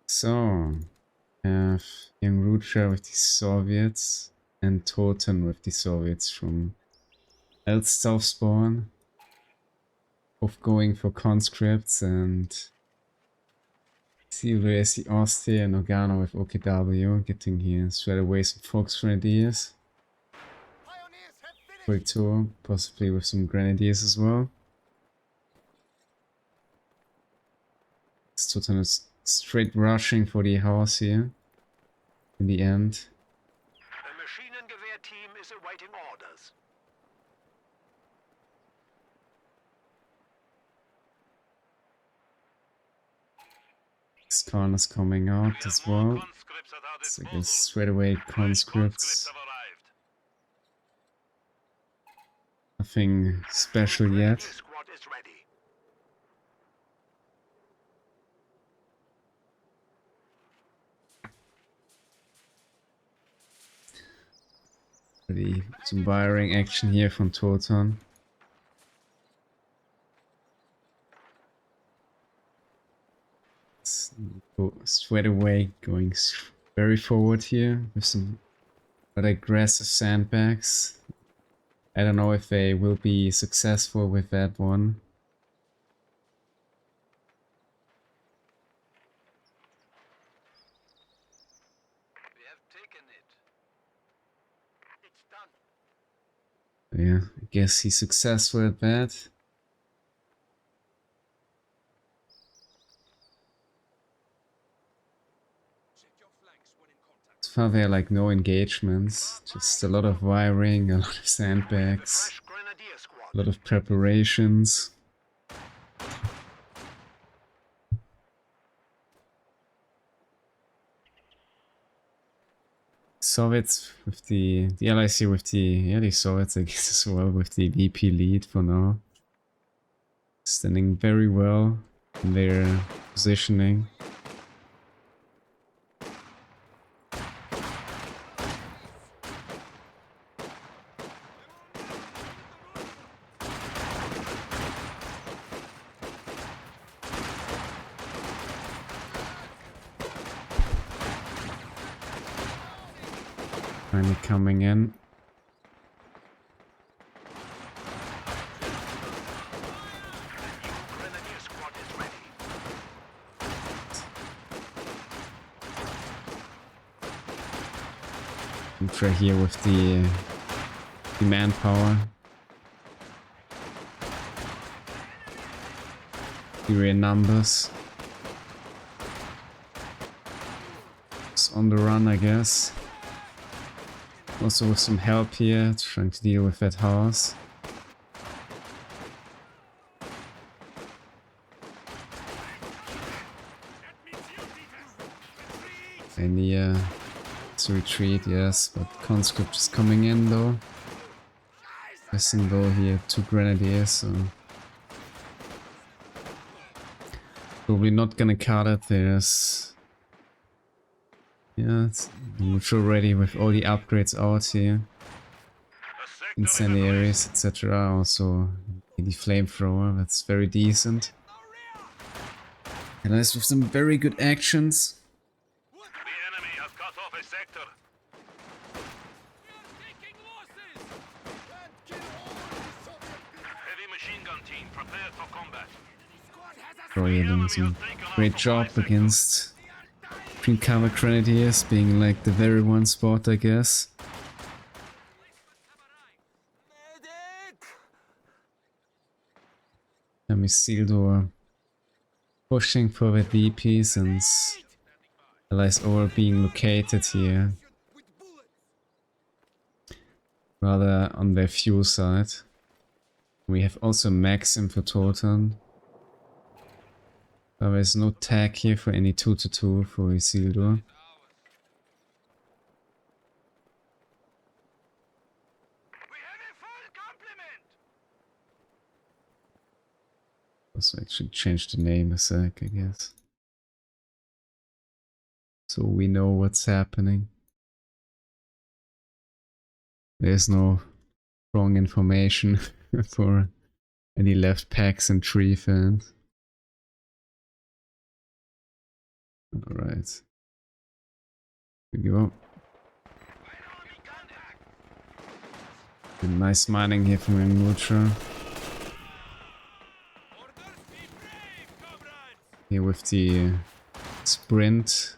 So, have YRutra with the Soviets and Thoton with the Soviets from South Spawn. Both going for conscripts, and Isildur is the Austria and Organa with OKW, getting here straight away some Fox Grenadiers. Quick tour, possibly with some Grenadiers as well. Thoton is straight rushing for the house here in the end. A Maschinengewehr team is awaiting orders. Skarn is coming out as well. So I guess straight away conscripts. Nothing special yet. Pretty some wiring action here from Thoton. Go straight away, going very forward here with some rather aggressive sandbags. I don't know if they will be successful with that one. We have taken it. It's done. Yeah, I guess he's successful at that. So far there are like no engagements, just a lot of wiring, a lot of sandbags, a lot of preparations. Soviets with the LIC with the Soviets I guess as well with the VP lead for now. Standing very well in their positioning. Finally coming in. Ultra here with the manpower. Superior numbers. It's on the run, I guess. Also with some help here, trying to deal with that house. Ania to retreat, yes, but conscript is coming in though. Guessing though here 2 grenadiers, so probably not gonna cut it. There's it's neutral ready with all the upgrades out here. Incendiaries, etc. Also the flamethrower, that's very decent. And nice with some very good actions. The enemy has cut off a sector. Heavy machine gun team prepared for combat. Roy doing some great job against Green Cover Grenadiers, being like the very one spot, I guess. Isildur pushing for the VP since allies all being located here. Rather on their fuel side. We have also Maxim for Thoton. But there's no tag here for any 2-2 for Isildur. Also, I should change the name a sec, I guess. So we know what's happening. There's no wrong information for any left packs and tree fans. Alright. Here we go. Nice mining here from YRutra. Here with the sprint.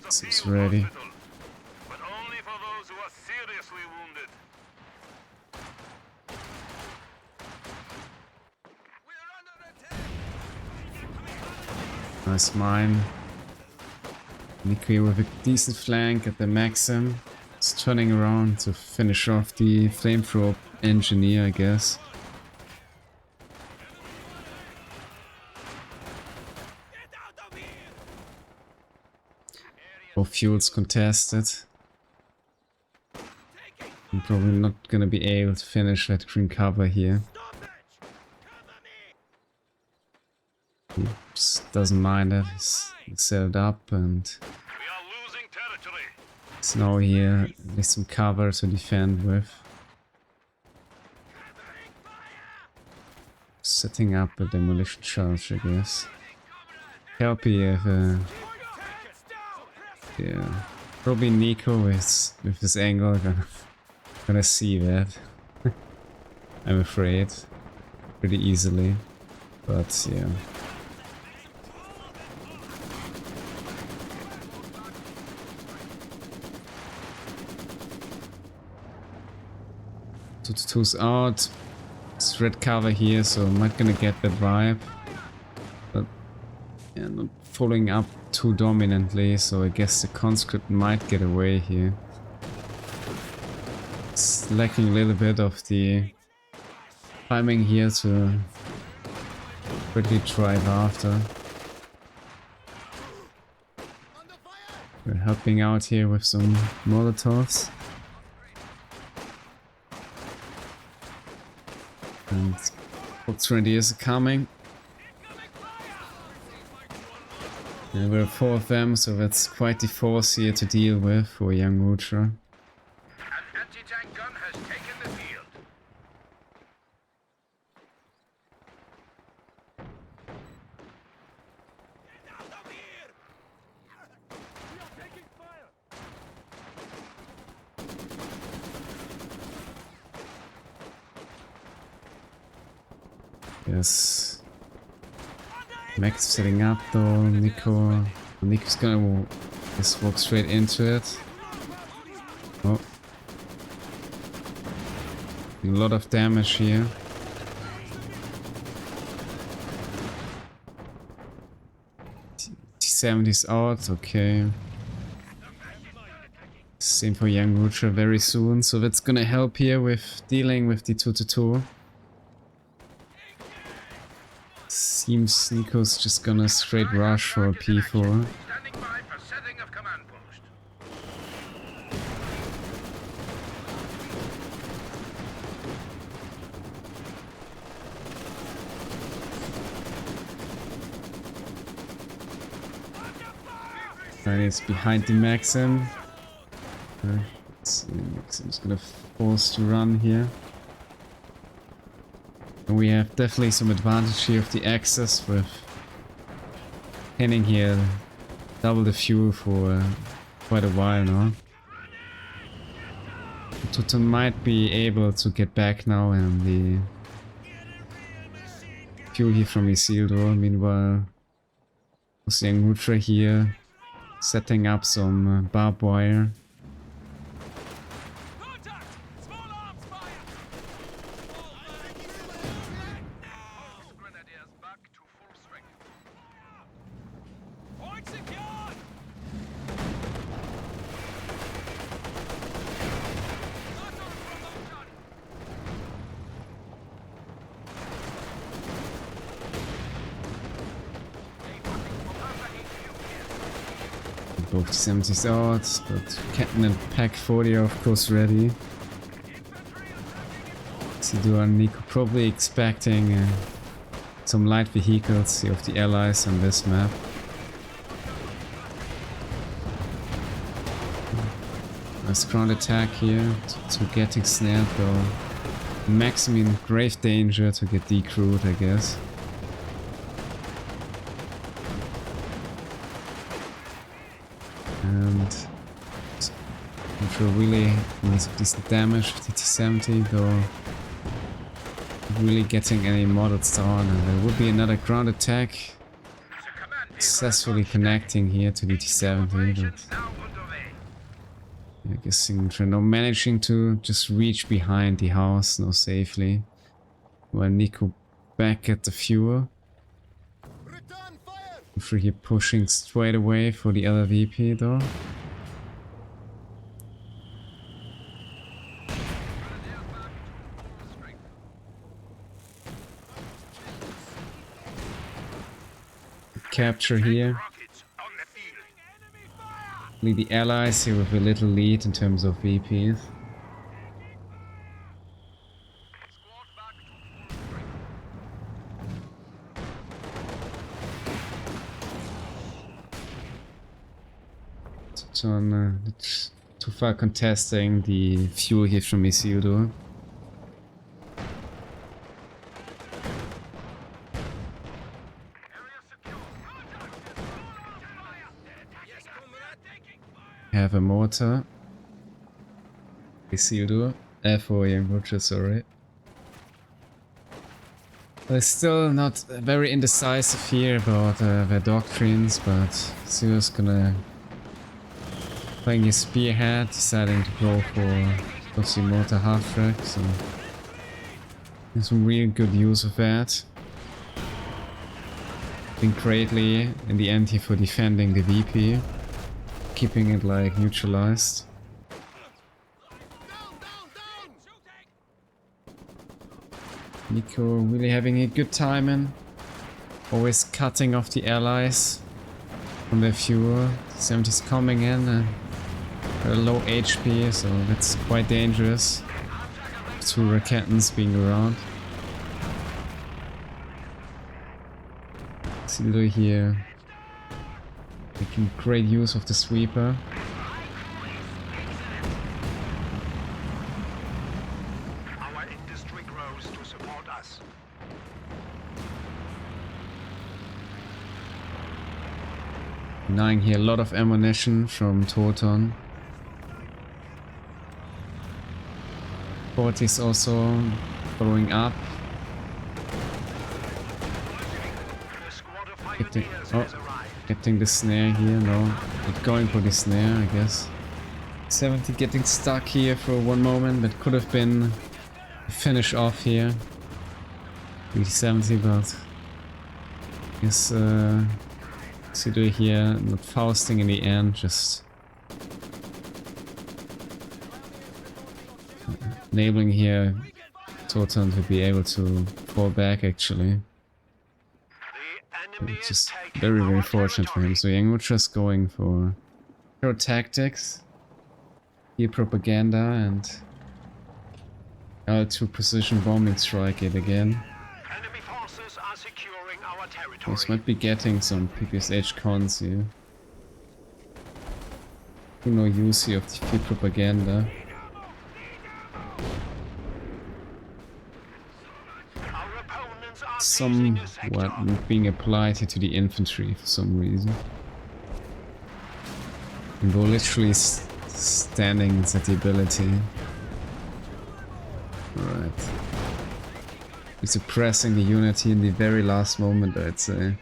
Seems ready. But only for those who are seriously wounded. Nice mine. Nicko with a decent flank at the Maxim. It's turning around to finish off the flamethrower engineer, I guess. Both fuels contested. I'm probably not gonna be able to finish that green cover here. He just doesn't mind it. He's set it up and it's now here. There's some cover to defend with. Setting up a demolition charge, I guess. Helpy if yeah, probably Nicko with his angle gonna see that. I'm afraid, pretty easily, but yeah. Thoton's out. It's red cover here, so I'm not gonna get that vibe. But yeah, not following up too dominantly, so I guess the conscript might get away here. It's lacking a little bit of the timing here to really drive after. We're helping out here with some Molotovs. And box reindeers are coming. And we're 4 of them, so that's quite the force here to deal with for YRutra. An anti-tank gun has taken the field. Get out of here! We are taking fire! Yes. Max setting up though. Nicko's gonna just walk straight into it. Oh. A lot of damage here. T-70's out, okay. Same for YRutra very soon, so that's gonna help here with dealing with the 2-2. Seems Nicko's just gonna straight rush for a P4. Standing by for setting of command post. Right, it's behind the Maxim. Let's see, Maxim's gonna force to run here. And we have definitely some advantage here of the access with pinning here double the fuel for quite a while now. Thoton might be able to get back now and the fuel here from Isildur. Meanwhile, YRutra here setting up some barbed wire. Both 70s out, but Captain and Pack 40 are of course ready. Isildur and Nicko probably expecting some light vehicles of the allies on this map. Nice ground attack here to getting snared though. Maxim in grave danger to get decrewed, I guess. And Ultra really needs decent damage with the T70 though. Really getting any models down, and there would be another ground attack. Successfully connecting here to the T70, but I guess Nicko managing to just reach behind the house now safely. While Nicko back at the fuel. I'm sure he pushing straight away for the other VP though. Capture here. Lead the allies here with a little lead in terms of VPs. Thoton too far contesting the fuel here from Isildur. Have a mortar. Isildur. For YRutra, sorry. They're still not very indecisive here about their doctrines, but Isildur's gonna playing his spearhead, deciding to go for the mortar half track, so there's some real good use of that. Been greatly in the end here for defending the VP. Keeping it like neutralized. Nicko really having a good time in. Always cutting off the allies from their fuel. 70's coming in and they're low HP, so that's quite dangerous. Two Raketans being around. Isildur here making great use of the sweeper. Our industry grows to support us. Denying here a lot of ammunition from Thoton. 40's also following up. Getting the snare here, no, not going for the snare, I guess. 70 getting stuck here for one moment, but could have been a finish off here. 70, but I guess Isildur here not fausting in the end, just enabling here Thoton to be able to fall back actually. It's just very, very fortunate for him. So YRutra's going for hero tactics, here propaganda, and L2 precision bombing strike it again. Enemy forces are securing our territory. This might be getting some PPSH cons here. No use here of the field propaganda. Somewhat being applied here to the infantry for some reason. And we're literally standing at the ability. Alright. We're suppressing the unity in the very last moment, I'd say.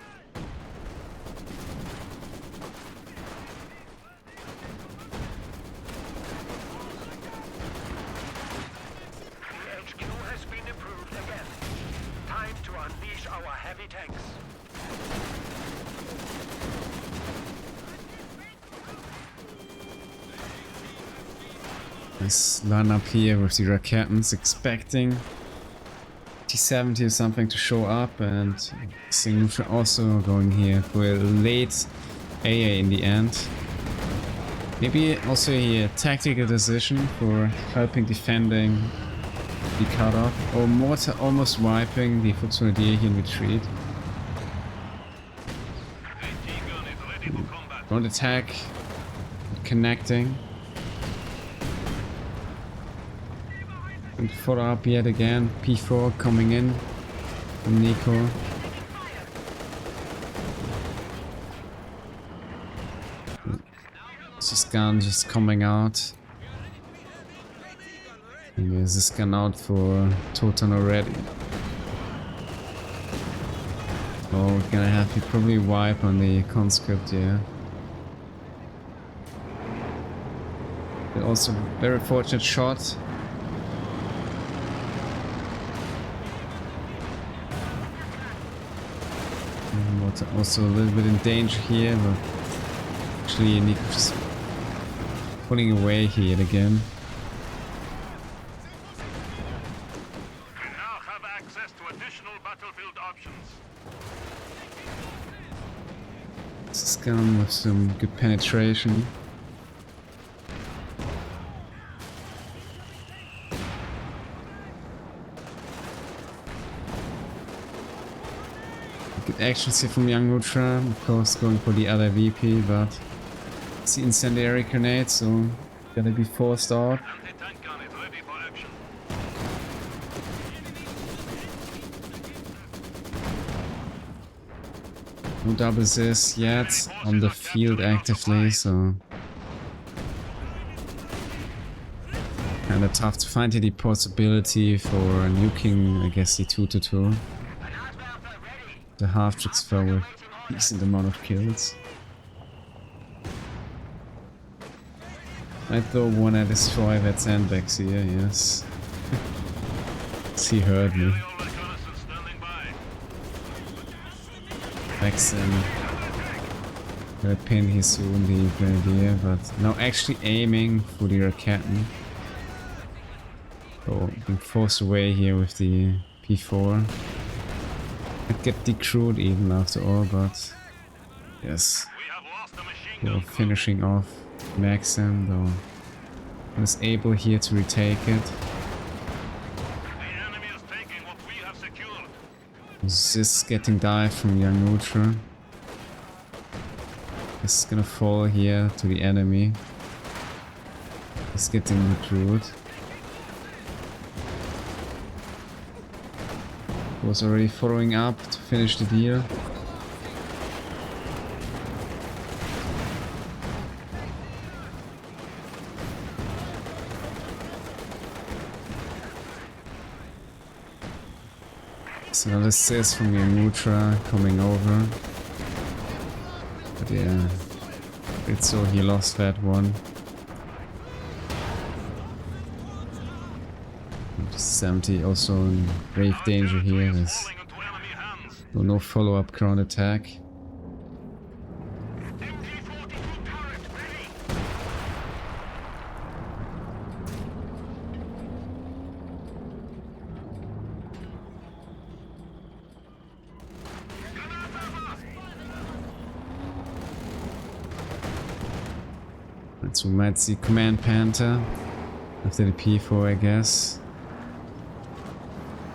Nice line up here with the Raketans, expecting T70 or something to show up, and Isildur also going here for a late AA in the end. Maybe also a tactical decision for helping defending the cutoff, or mortar almost wiping the Futsunidir here in retreat. Don't attack, connecting. And follow up yet again. P4 coming in from Nicko. This gun just coming out. And there's this gun out for Thoton already. Oh, we're gonna have to probably wipe on the conscript, yeah. But also very fortunate shot. Also a little bit in danger here, but actually Nicko's pulling away here again. You now have access to additional battlefield options. This gun with some good penetration. Good actions here from YRutra, of course going for the other VP, but it's the incendiary grenade, so gotta be forced out. Anti-tank gun is ready for action. No double assist yet on the field actively, so kinda tough to find any possibility for nuking, I guess, the 2-2. The half-tricks fell with a decent amount of kills. I though wanna destroy that sandbags here, yes. He heard me. Maxim. Gonna pin here soon, the grenadier, but now actually aiming for the Raketten. Oh, being forced away here with the P4. Could get decrewed even after all, but yes. We're finishing off Maxim, though I was able here to retake it. This is getting dive from YRutra. This is gonna fall here to the enemy. He's getting recruited. Was already following up to finish the deal. So another assist from YRutra coming over. But yeah, it's so he lost that one. 70 also in grave danger here. There's no follow-up ground attack. So we might see Command Panther after the P4, I guess.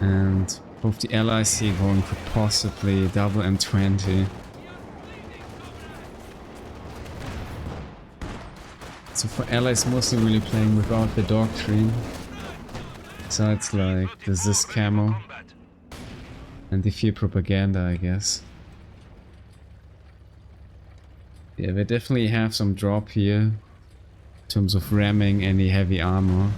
And both the allies here going for possibly double M20. So for allies mostly really playing without the doctrine. So it's like there's this camo and the fear propaganda, I guess. Yeah, they definitely have some drop here in terms of ramming any heavy armor.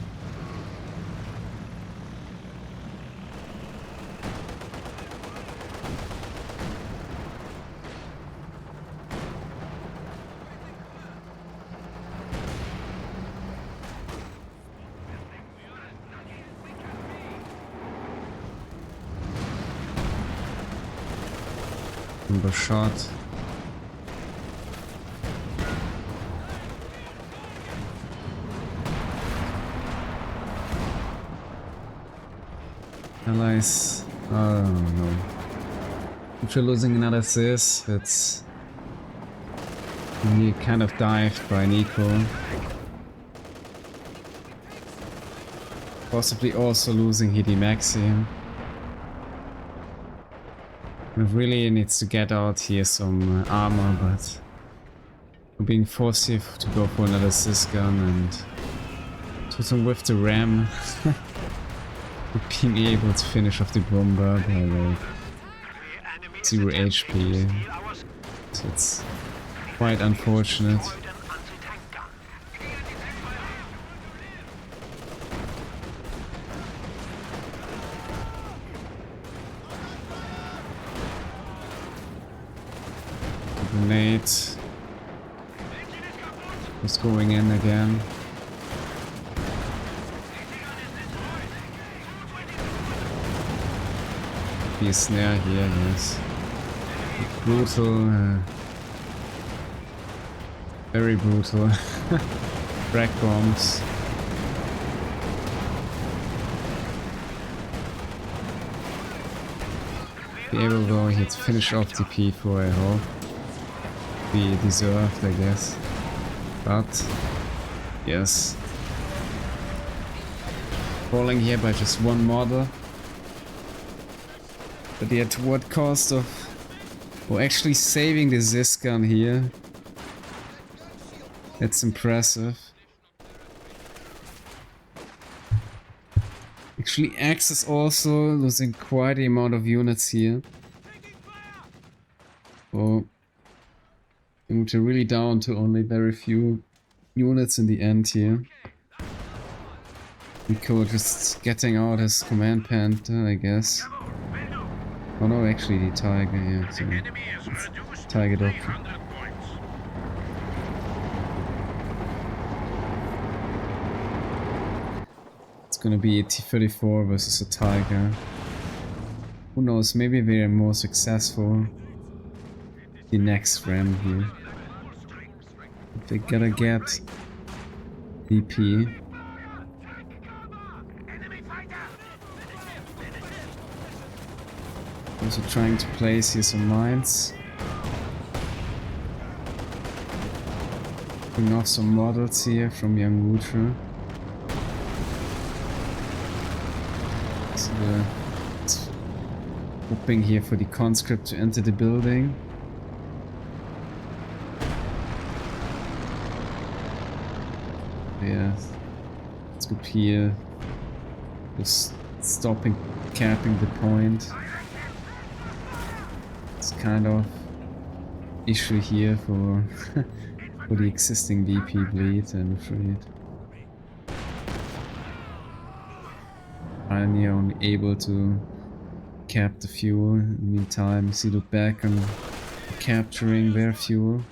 Shot. Allies. Oh no. If you're losing another assist, it's he kind of dived by Nicko. Possibly also losing Hidi Maxim. It really needs to get out here some armor, but we're being forced here to go for another assist gun and Thoton with the ram. being able to finish off the bomber by like 0 HP. So it's quite unfortunate. Grenade was going in again. Be a snare here, yes. Brutal, very brutal. Frag bombs. Be able though here to finish off the P4, I hope. Be deserved, I guess. But yes. Falling here by just one model. But yet to what cost of... Oh, actually saving the Zis gun here. That's impressive. Actually Axis also losing quite the amount of units here. Oh. They're really down to only very few units in the end here. Nicko just getting out his command panther, I guess. Oh no, actually the tiger, yeah, sorry. Tiger doctrine. It's gonna be a T-34 versus a tiger. Who knows, maybe they're more successful the next round here. They gotta get DP. Also trying to place here some mines. Bring off some models here from YRutra. So it's hoping here for the conscript to enter the building. Yeah, let's go here. Just stopping, capping the point. It's kind of issue here for for the existing VP bleed, I'm afraid. Pioneer only able to cap the fuel. In the meantime, Isildur back on capturing their fuel.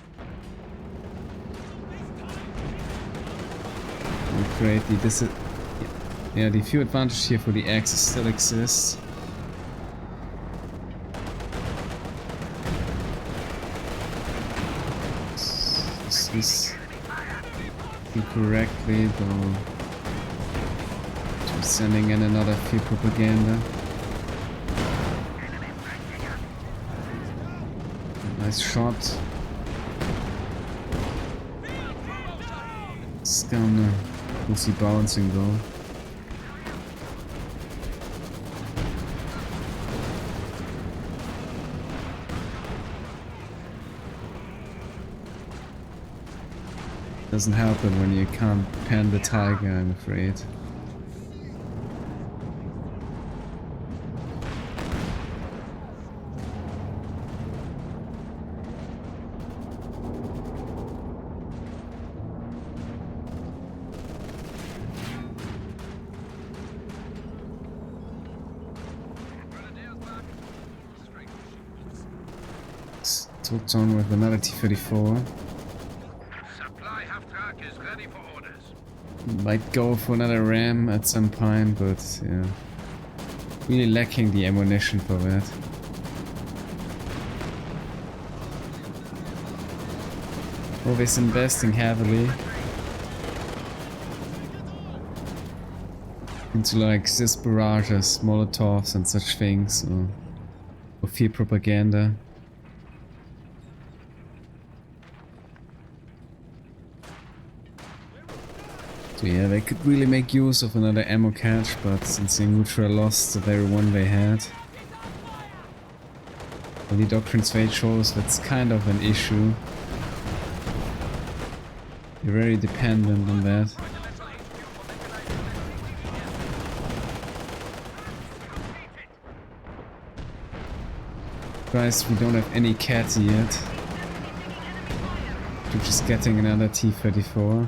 Great, the few advantage here for the Axis still exists. This incorrectly, though. Just sending in another few propaganda. Nice shot. It's gonna. We'll see balancing though. Doesn't help it when you can't pen the tiger, I'm afraid. Thoton with another T-34. Might go for another ram at some point, but yeah. Really lacking the ammunition for that. Always investing heavily into like Zis barrages, Molotovs and such things, or fear propaganda. So yeah, they could really make use of another ammo catch, but since YRutra lost the very one they had, well, the Doctrine's Fate shows that's kind of an issue. You're very dependent on that. Christ, we don't have any cats yet. We're just getting another T-34.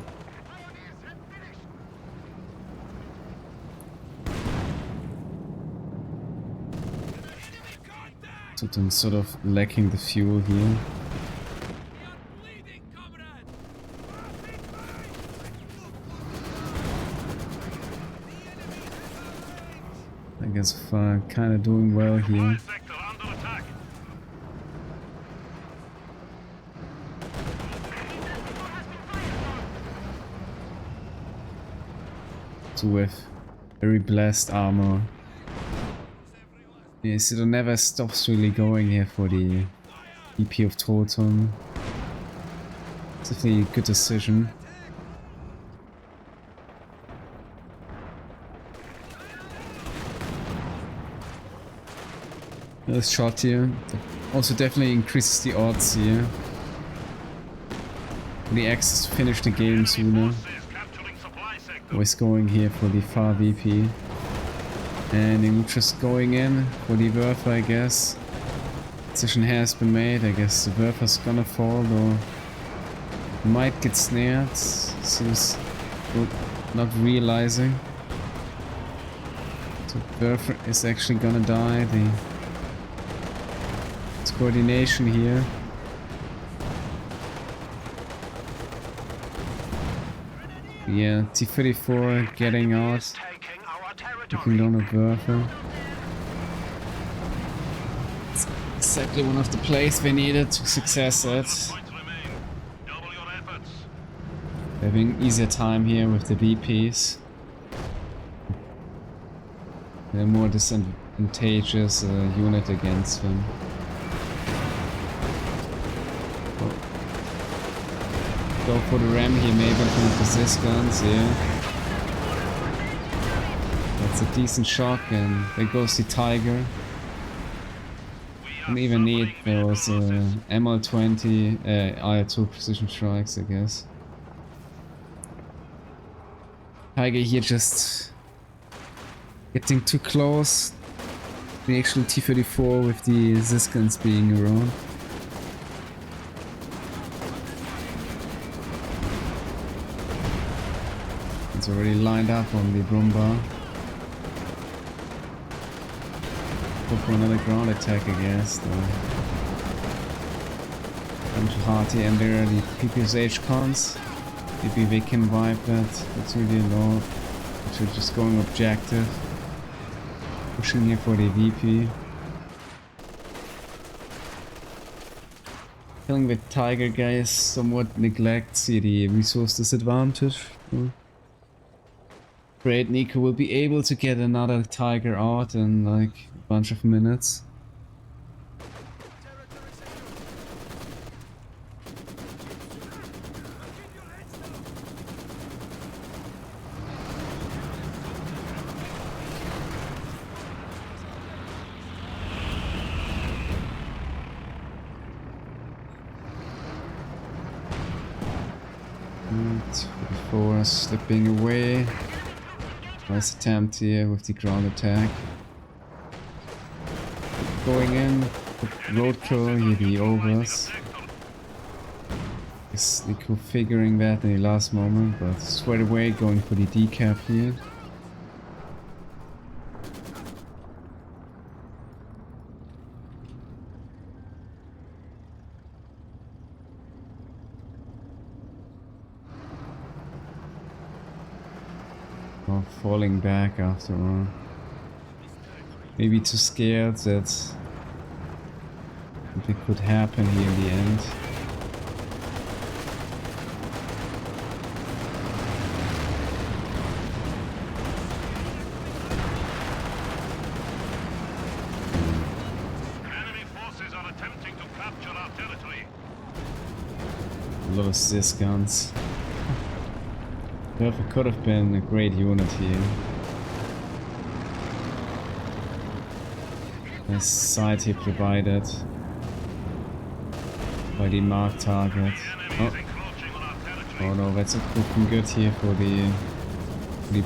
Thoton sort of lacking the fuel here. I guess we're kind of doing well here. So with very blessed armor. Yeah, Isildur never stops really going here for the EP of Thoton. It's definitely a good decision. Nice shot here. Also definitely increases the odds here. For the Axis to finish the game sooner. Always going here for the far VP. And YRutra's going in for the Werfer, I guess. Decision has been made. I guess the Werfer's gonna fall or might get snared. Seems not realizing. So Werfer is actually gonna die. It's coordination here. Yeah, T-34 getting out. Looking down at Werfer. It's exactly one of the plays we needed to success at. Having easier time here with the VPs. They're more disadvantageous unit against them. Go for the ram here, maybe include resist guns, yeah. That's a decent shock, and there goes the Tiger. Don't even need those ML20 IR2 precision strikes, I guess. Tiger here just getting too close. The actual T-34 with the Ziskans being around. It's already lined up on the Brumba. Go for another ground attack, I guess. I'm too hard here, and there are the PPSH cons. Maybe they can wipe that. That's really low. So just going objective. Pushing here for the VP. Killing the Tiger guys somewhat neglects the resource disadvantage. Great, Nicko will be able to get another Tiger out in like a bunch of minutes. Before slipping away. Nice attempt here with the ground attack. Going in, road kill here, the overs. Is Nicko figuring that in the last moment, but straight away going for the decap here. Falling back after all. Maybe too scared that something could happen here in the end. Enemy forces are attempting to capture our territory. A lot of Sis guns. It could have been a great unit here. Nice side here provided by the marked target. Oh no, that's looking good here for the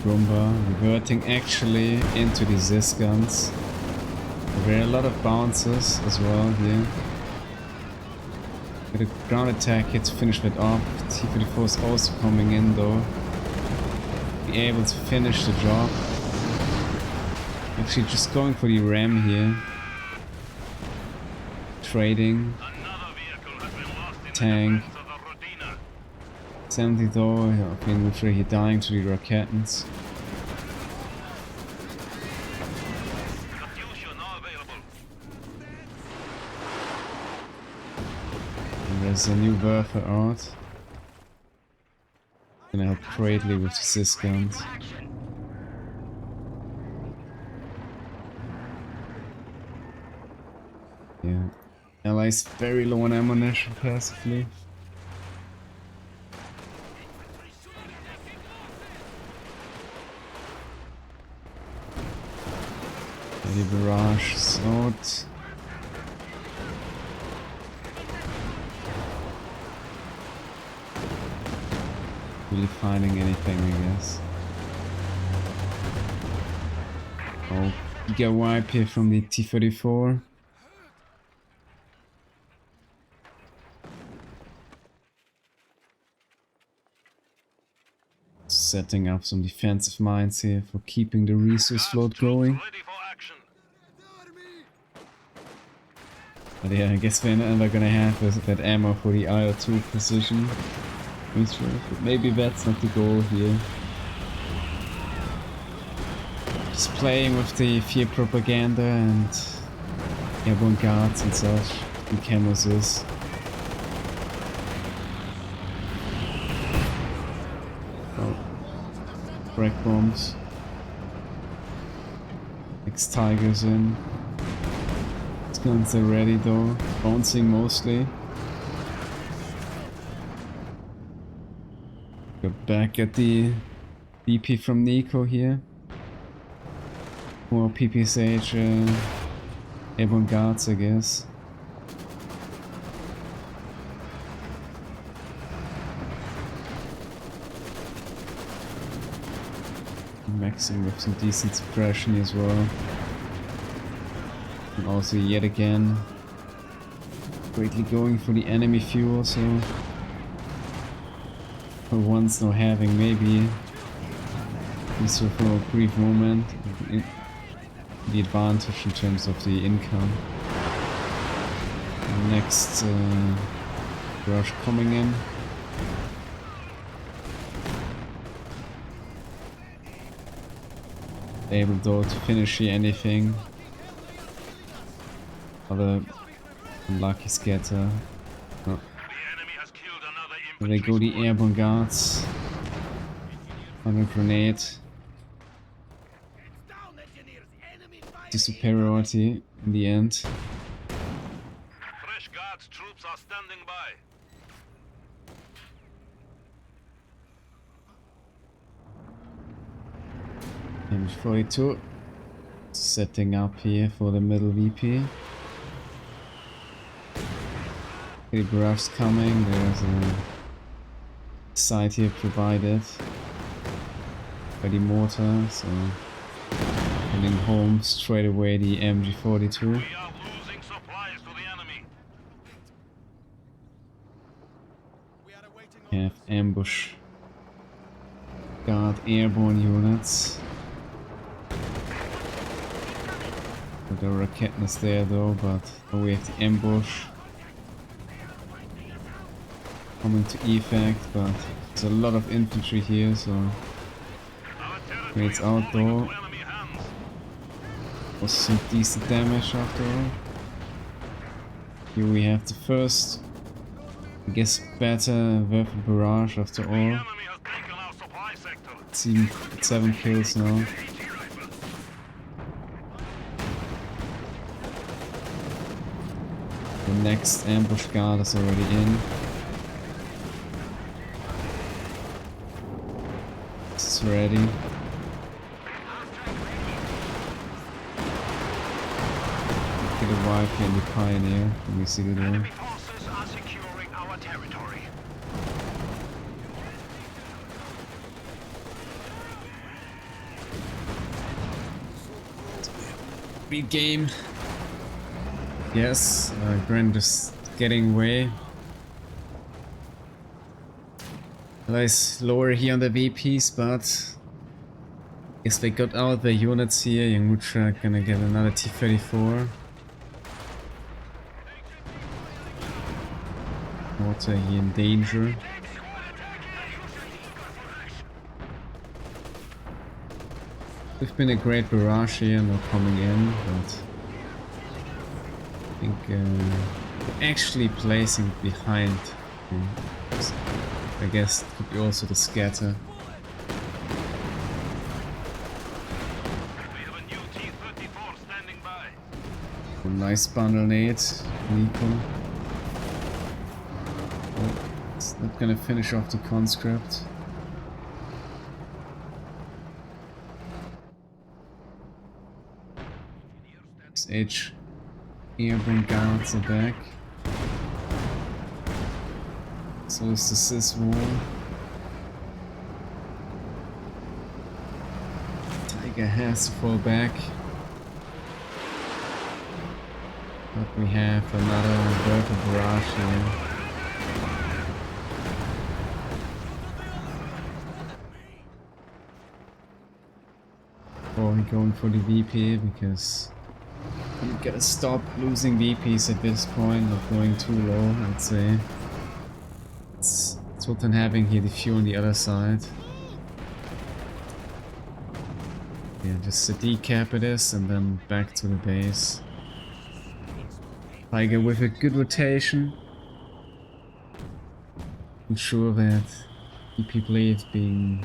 Brumba. Reverting actually into the Zis guns. There are a lot of bounces as well here. With a ground attack here to finish that off. T-34 is also coming in though. Be able to finish the job. Actually just going for the ram here. Trading. Tank. 70 though, I think we're sure he's dying to the Rocketans. And there's a new Werfer out. Gonna help greatly with the Sis guns. Yeah. Allies very low on ammunition passively. The barrage is out. Really finding anything, I guess. Oh, you get wipe here from the T-34. Setting up some defensive mines here for keeping the resource float going. But yeah, I guess we're never gonna have that ammo for the IL-2 precision. But maybe that's not the goal here. Just playing with the fear propaganda and airborne guards and such. And camos is. Break bombs. Next Tiger's in. These guns are ready though. Bouncing mostly. Go back at the BP from Nicko here. More PPSH airborne guards, I guess. Maxing with some decent suppression as well. And also yet again greatly going for the enemy fuel, so for once not having maybe this for a brief moment the advantage in terms of the income. Next rush coming in. Able though to finish here anything. Other unlucky scatter. Oh. There they go, the airborne guards. On a grenade. The superiority in the end. Fresh guards troops are standing by. MG42 setting up here for the middle VP. The barrage's coming, there's a site here provided by the mortar, so heading home straight away the MG42. We are losing supplies to the enemy. We have ambush guard airborne units. There are Rocketnas there though, but we have the ambush coming to effect, but there's a lot of infantry here, so it's out though. Was some decent damage after all. Here we have the first, I guess, better weapon barrage after all. It's even 7 kills now. The next ambush guard is already in. It's ready. Get a wipe in the Pioneer from Isildur. Enemy forces are securing our territory. Big game. Yes, Grand is getting away. Nice lower here on the VPs, but guess they got out their units here. YRutra gonna get another T-34. Water here in danger. We've been a great barrage here, not coming in, but I think actually placing behind. I guess it could be also the scatter. We have a new T-34 standing by. A nice bundle nade, Nicko. Oh, it's not gonna finish off the conscript. H airborne guards are back. So is the Sis wall. Tiger has to fall back. But we have another vertical barrage here. Oh, we're going for the VP because you gotta stop losing VPs at this point, not going too low, I'd say. It's Thoton having here the few on the other side. Yeah, just a decap it is and then back to the base. Tiger with a good rotation. Ensure that VP blade being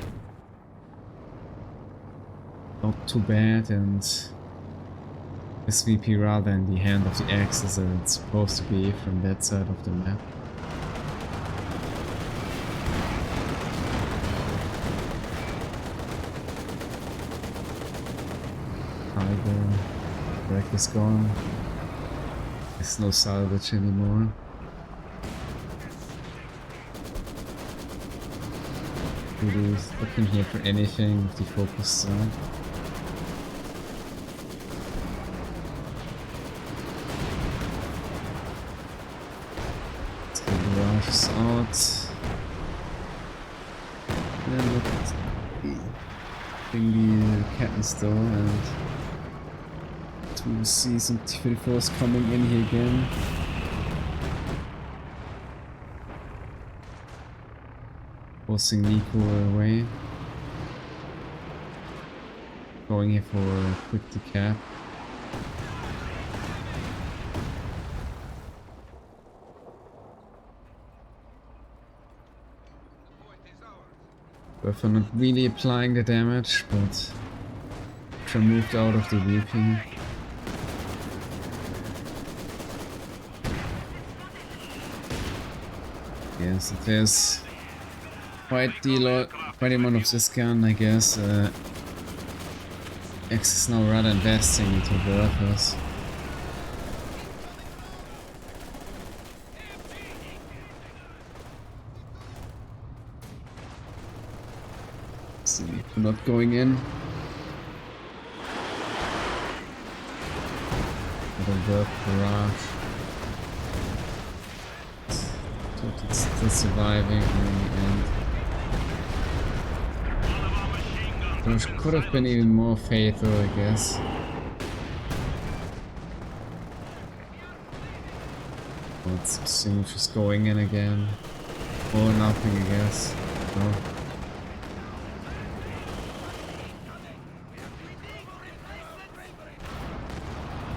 not too bad and this VP rather in the hand of the Axis as it's supposed to be from that side of the map. Tiger, wreck is gone. There's no salvage anymore. Really looking here for anything with the focus side. Out. And then look at the canister and to see some T-34s coming in here again. Forcing Nicko away. Going here for a quick decap. We're not really applying the damage, but moved out of the VP. Yes, it is quite amount of this gun, I guess. X is now rather investing into workers. See, we're not going in. Another work barrage. It's still surviving in the end. Which could have been even more fatal, I guess. Let's assume she's going in again. Or nothing, I guess. No.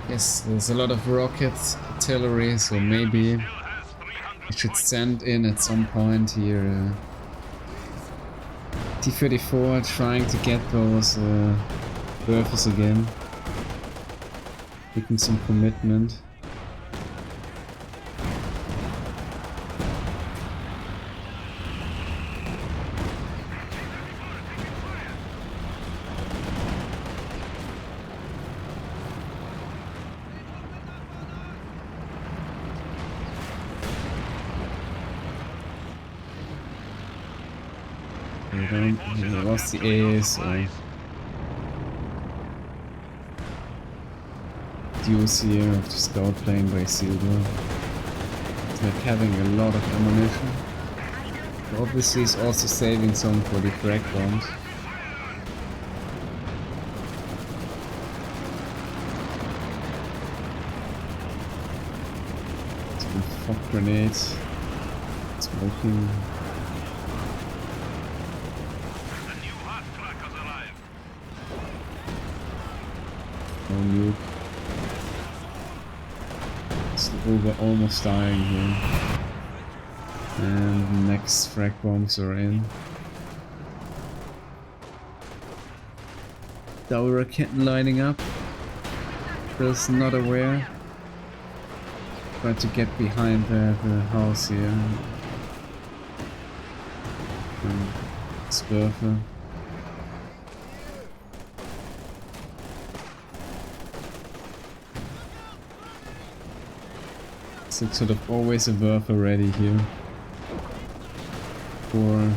Yes, there's a lot of rocket artillery, so maybe I should send in at some point here T-34 trying to get those burfers again. Making some commitment. We lost the A, so use here of the scout plane by Isildur. It's like having a lot of ammunition. But obviously it's also saving some for the frag bombs. Some fog grenades. Smoking. No nuke. It's almost dying here. And the next frag bombs are in. Tower kitten lining up. Bill's not aware. Try to get behind the house here. Spurfer. So sort of always a Werfer ready here for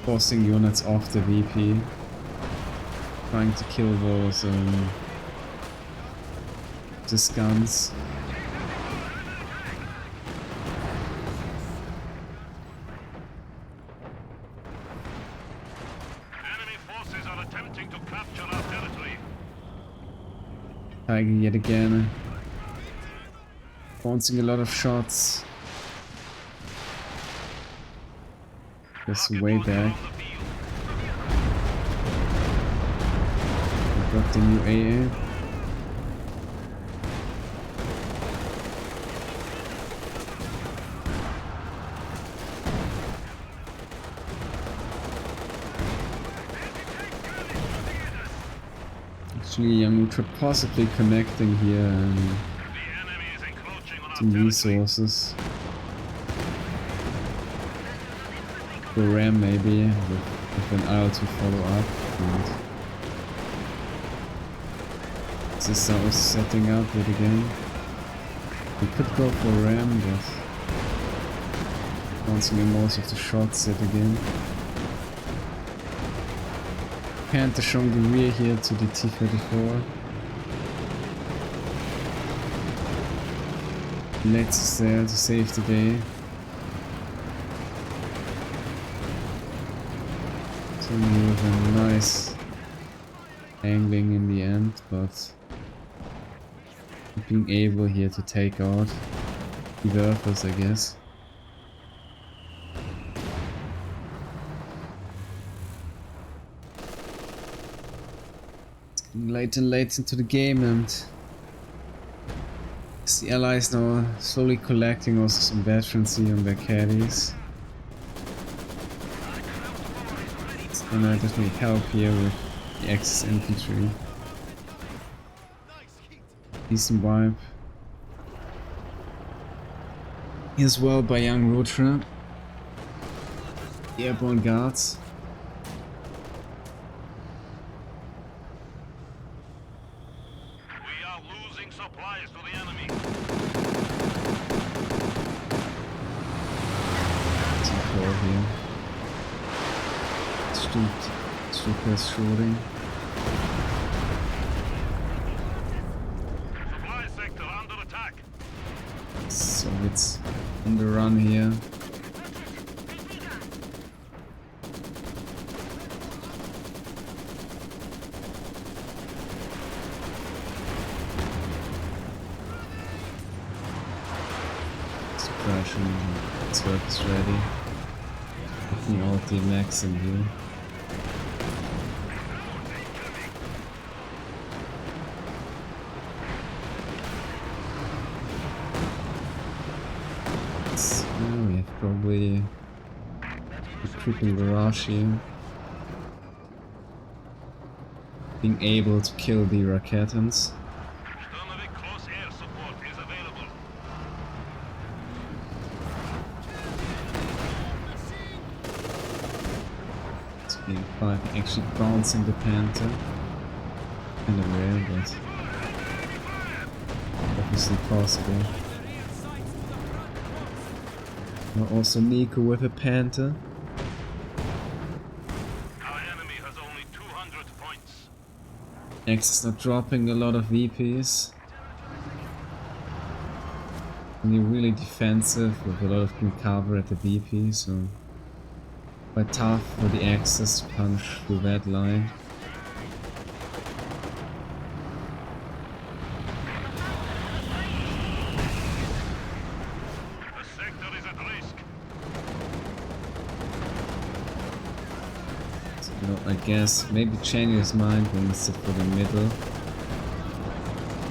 forcing units off the VP, trying to kill those the guns. Enemy forces are attempting to capture our territory. Tiger yet again. Bouncing a lot of shots. Just way back. We got the new AA. Actually, YRutra possibly connecting here and some resources. For Ram maybe, with an IL to follow up. And this is how it's setting up yet again. We could go for Ram, but bouncing in most of the shots yet again. Panther showing the rear here to the T-34. Lex is there to save the day. So with a nice angling in the end, but being able here to take out the Werfers, I guess. It's getting late and late into the game, and the allies now slowly collecting also some veterans here on their caddies. And I just need help here with the Axis infantry. Decent wipe. As well by YRutra. The airborne guards. We are losing supplies to the enemy. T4 here. Stukas shooting. Supply sector under attack. So it's on the run here. Suppression, Zerg is ready. Taking out the max in here. We have probably a creeping barrage here. Being able to kill the Raketans. Close air support is available. It's being fine. Actually bouncing the Panther. Kinda rare, but obviously possible. Now also Nicko with a Panther. Our enemy has only 200 points. X is not dropping a lot of VPs. Only really defensive with a lot of good cover at the BP, so quite tough for the Axis to punch through that line. The sector is at risk. So I guess maybe change his mind when it's for the middle.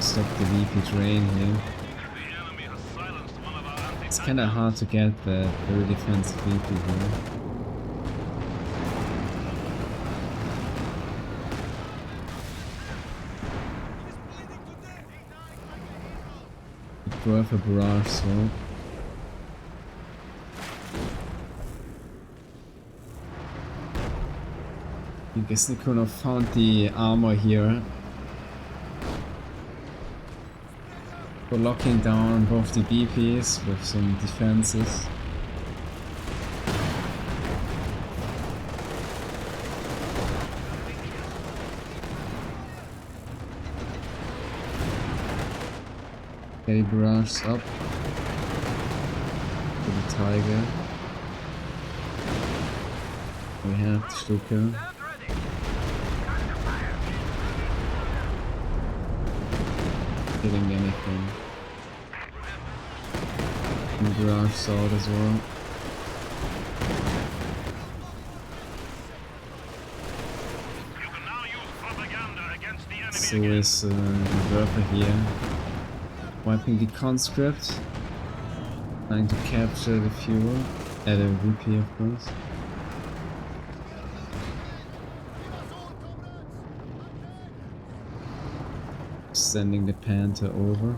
Stop the VP drain here. The enemy has silenced one of our anti-tank It's kinda hard to get that very defensive VP here. It's worth a barrage sword. I guess they could have found the armor here for locking down both the BPs with some defenses. Okay, barrage up to the Tiger. We have the Stuka. Hitting anything. And barrage sword as well. You can now use propaganda against the enemy. So is Werfer here. Wiping the conscript. Trying to capture the fuel. At a VP of course. Sending the Panther over.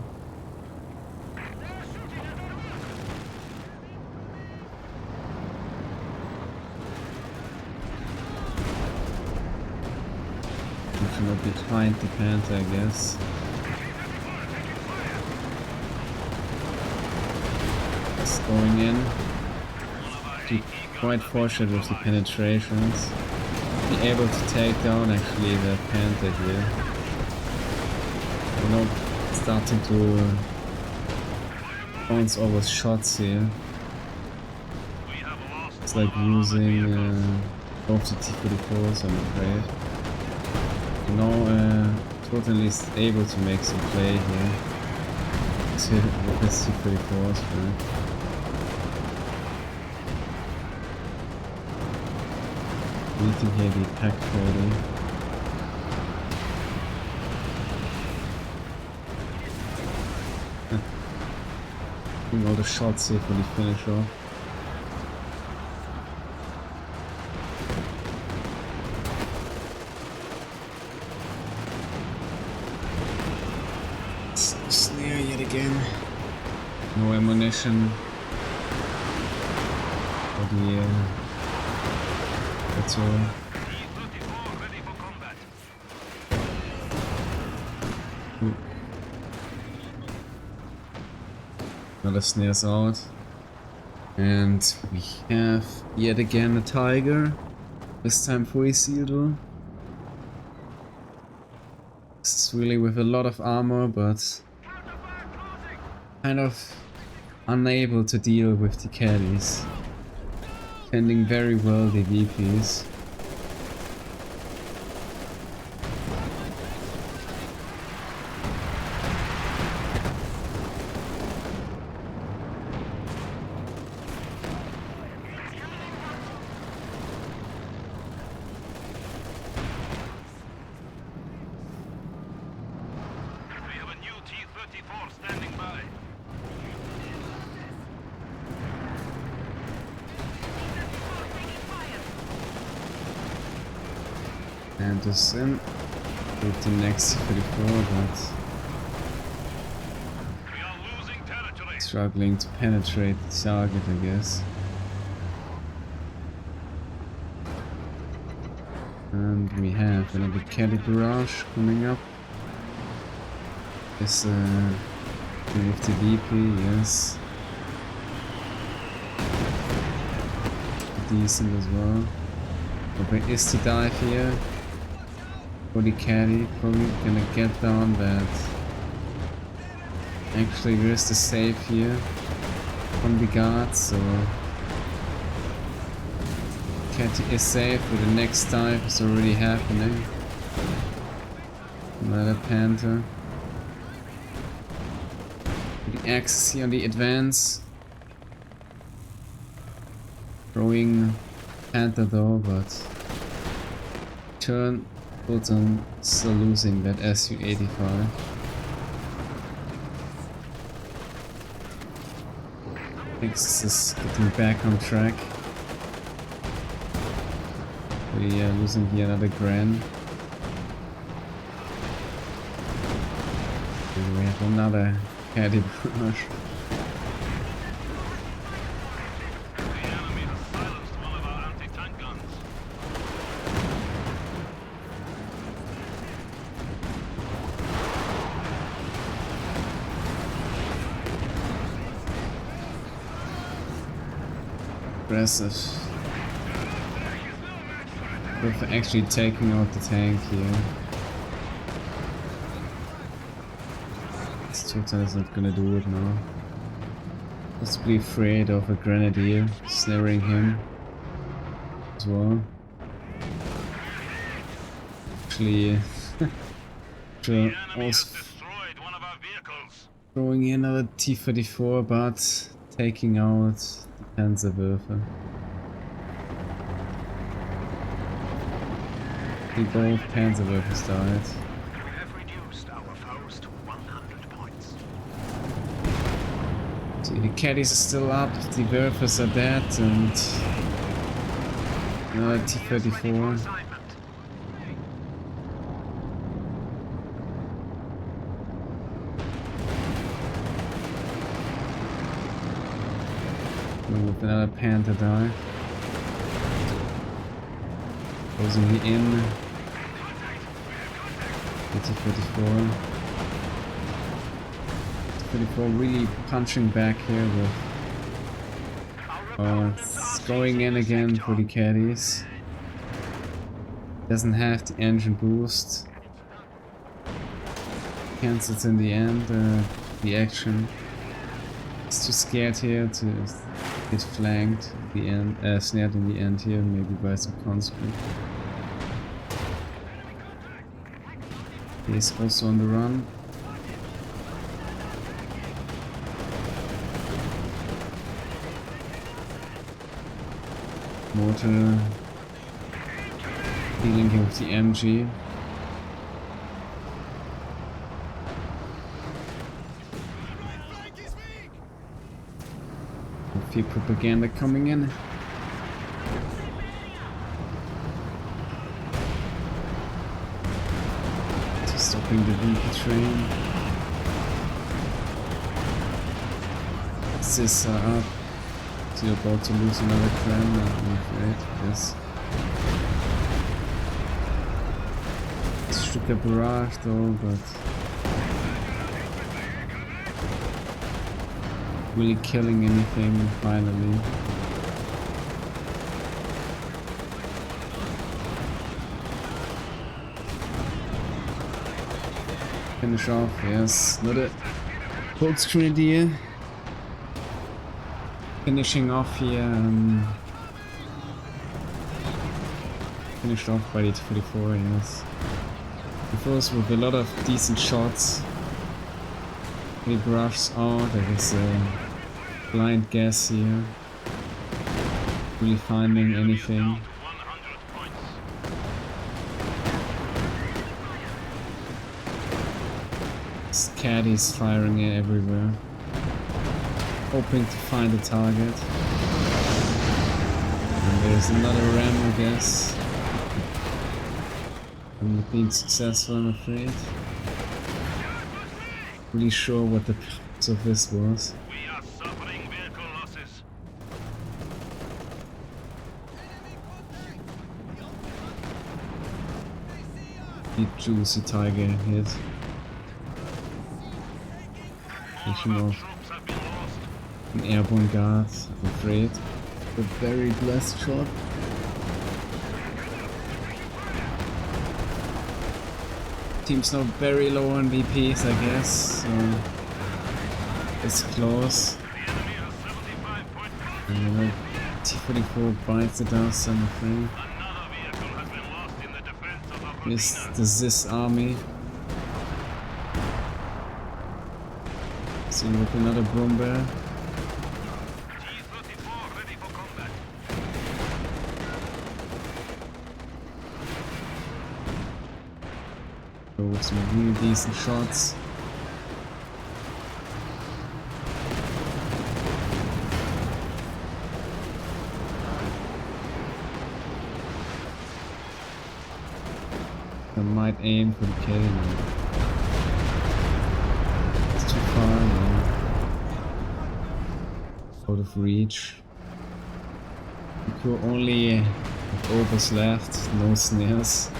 Behind the Panther, I guess. It's going in. Quite fortunate with the penetrations. Be able to take down actually the Panther here. You know, starting to bounce over shots here. It's like using both the T-44s, I'm afraid. Now Thoton is able to make some play here. Let's hit it with his T-34s, right? Meeting here the pack ready. Doing all the shots here for the finish off. Snare yet again. No ammunition for the that's all. T-34 ready for combat. Another snares out. And we have yet again a Tiger. This time for Isildur. It's really with a lot of armor, but kind of unable to deal with the caddies. Defending very well the VPs. We have a new T-34 standing by. And this in with the next 34, but We are losing territory. struggling to penetrate the target, I guess. And we have another caddy barrage coming up. This with the VP, yes. Decent as well. But is to dive here. For the caddy, probably gonna get down that Actually, there's the save here from the guards, so Cat is safe, but the next dive is already happening. Another Panther. The axis here on the advance. Throwing Panther though, but turn Thoton still losing that SU-85. Nexus is getting back on track. We are losing here another Gran. And we have another Caddy Brush. Aggressive. We're actually taking out the tank here. This Thoton is not gonna do it now. Possibly afraid of a grenadier snaring him as well. Actually, also throwing in another T-34, but taking out the Panzerwürfe. Both Panzerwürfes died. We have reduced our foes to 100 points. See, the caddies are still up, the Würfes are dead, and another T-34. With another Panther dive. Closing the in. T-34. T-34 really punching back here with it's going in again for the caddies. Doesn't have the engine boost. Cancels in the end the action. It's too scared here to get flanked at the end, snared in the end here, maybe by some conscript. He's also on the run. Mortar dealing here with the MG. A few propaganda coming in. Stopping the vehicle train. This up. So you're about to lose another tram, I'm afraid. Yes. Stuka barrage though, but really killing anything finally. Finish off, yes, not a Volksgrenadier. Finishing off here, finished off by the T-44, yes. The first with a lot of decent shots. He brushes out, there is a blind gas here. Really finding anything. Caddies firing it everywhere, hoping to find a target. And there's another ram, I guess. I'm not being successful, I'm afraid. Really sure what the purpose of this was. We are suffering vehicle losses. The juicy tiger hit. Off an airborne guard, I'm afraid. A very blessed shot. Team's now very low on VPs, I guess. So It's close. And T-44 bites the dust, I'm afraid. Here's the Zis army. See with another bomber. So with some really decent shots. I might aim for the K. It's too far, yeah. Out of reach. Nicko only with overs left, no snares.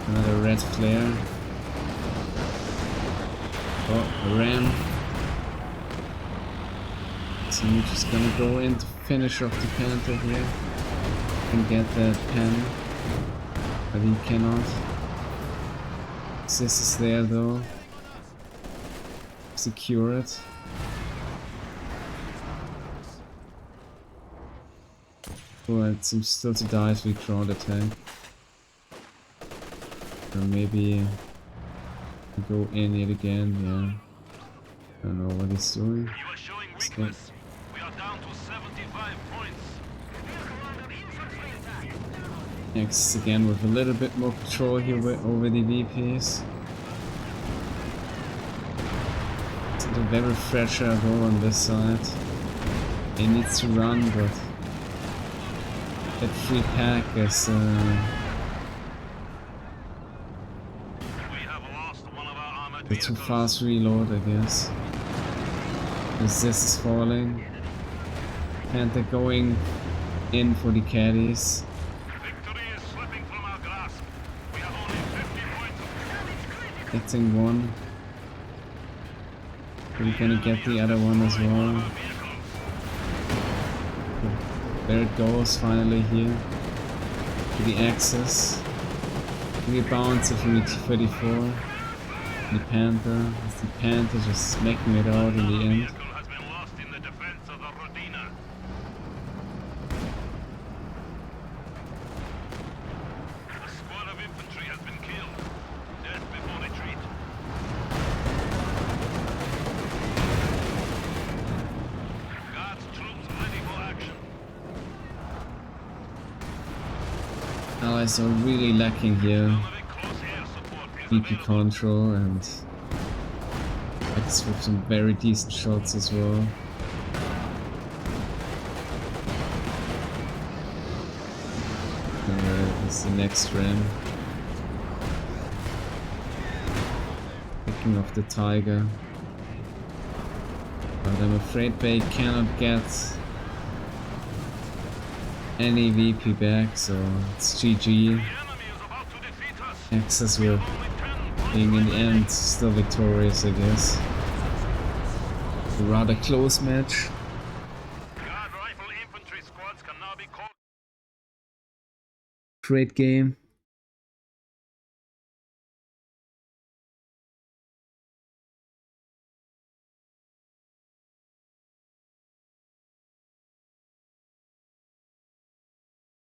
Another red flare. Oh, a ram. So we're just gonna go in to finish off the Panther here. And get that pen. But he cannot. Sis is there though. Secure it. Oh, it seems still to die if we crowd attack. Or maybe go in yet again, yeah. I don't know what he's doing. You are showing weakness. We are down to 75 points. Next again with a little bit more control here over the VPs. It's very fragile though on this side. He needs to run, but that free pack is We have lost one of our armored a too vehicles. fast reload, I guess. As this is falling. And they're going in for the caddies. Victory is slipping from our grasp. We have only 50 points. Hitting one. We're gonna get the other one as well. There it goes, finally here. To the axis. Rebounds of Route 34. The Panther. The Panther just making it out in the end. Vehicle has been lost in the defense of the Rodina. A squad of infantry has been killed. Death before retreat. Guards troops ready for action. Allies are really lacking here. Very close air support is VP available. control and X with some very decent shots as well. This is the next ram. Picking off the Tiger. But I'm afraid they cannot get any VP back, so it's GG. The enemy is about to defeat us. Axis will Only 10 points. being in the end still victorious, I guess. A rather close match. Guard rifle infantry squads can now be called. Great game.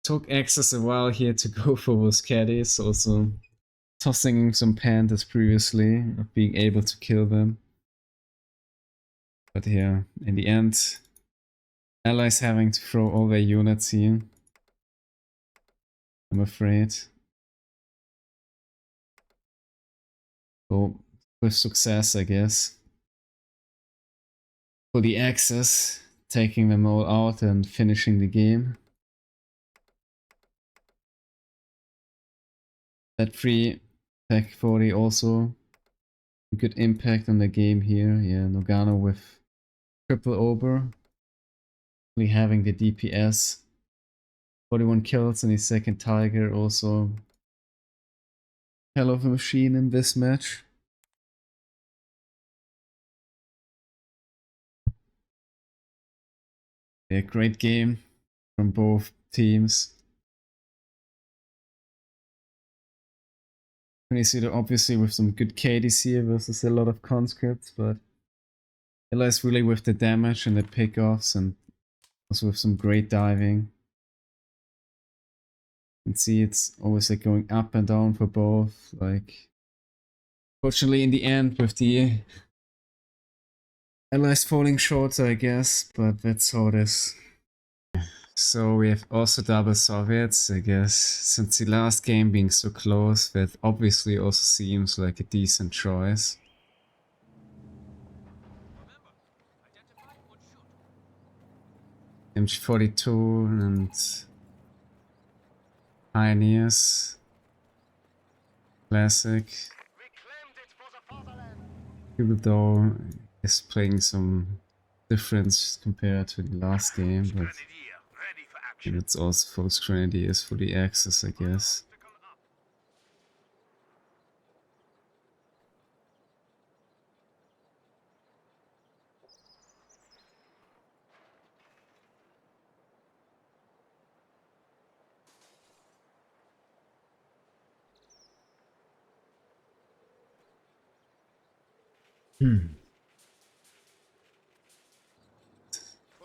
Took Axis a while here to go for those caddies, also tossing some Panthers previously, not being able to kill them. But yeah, in the end, Allies having to throw all their units here. I'm afraid. Well, with success, I guess. For the Axis, taking them all out and finishing the game. That free Tech 40 also a good impact on the game here. Yeah, Nogano with triple over. We having the DPS. 41 kills in his second Tiger also. Hell of a machine in this match. Yeah, great game from both teams. Isildur obviously with some good KDC here versus a lot of conscripts, but Allies really with the damage and the pickoffs and also with some great diving. You can see it's always like going up and down for both. Like, fortunately in the end with the Allies falling short, I guess, but that's how it is. So we have also double Soviets, I guess. Since the last game being so close, that obviously also seems like a decent choice. MG42 and Pioneers. Classic. Even though is playing some difference compared to the last game, but it's also Fox Grenadiers for the Axis, I guess.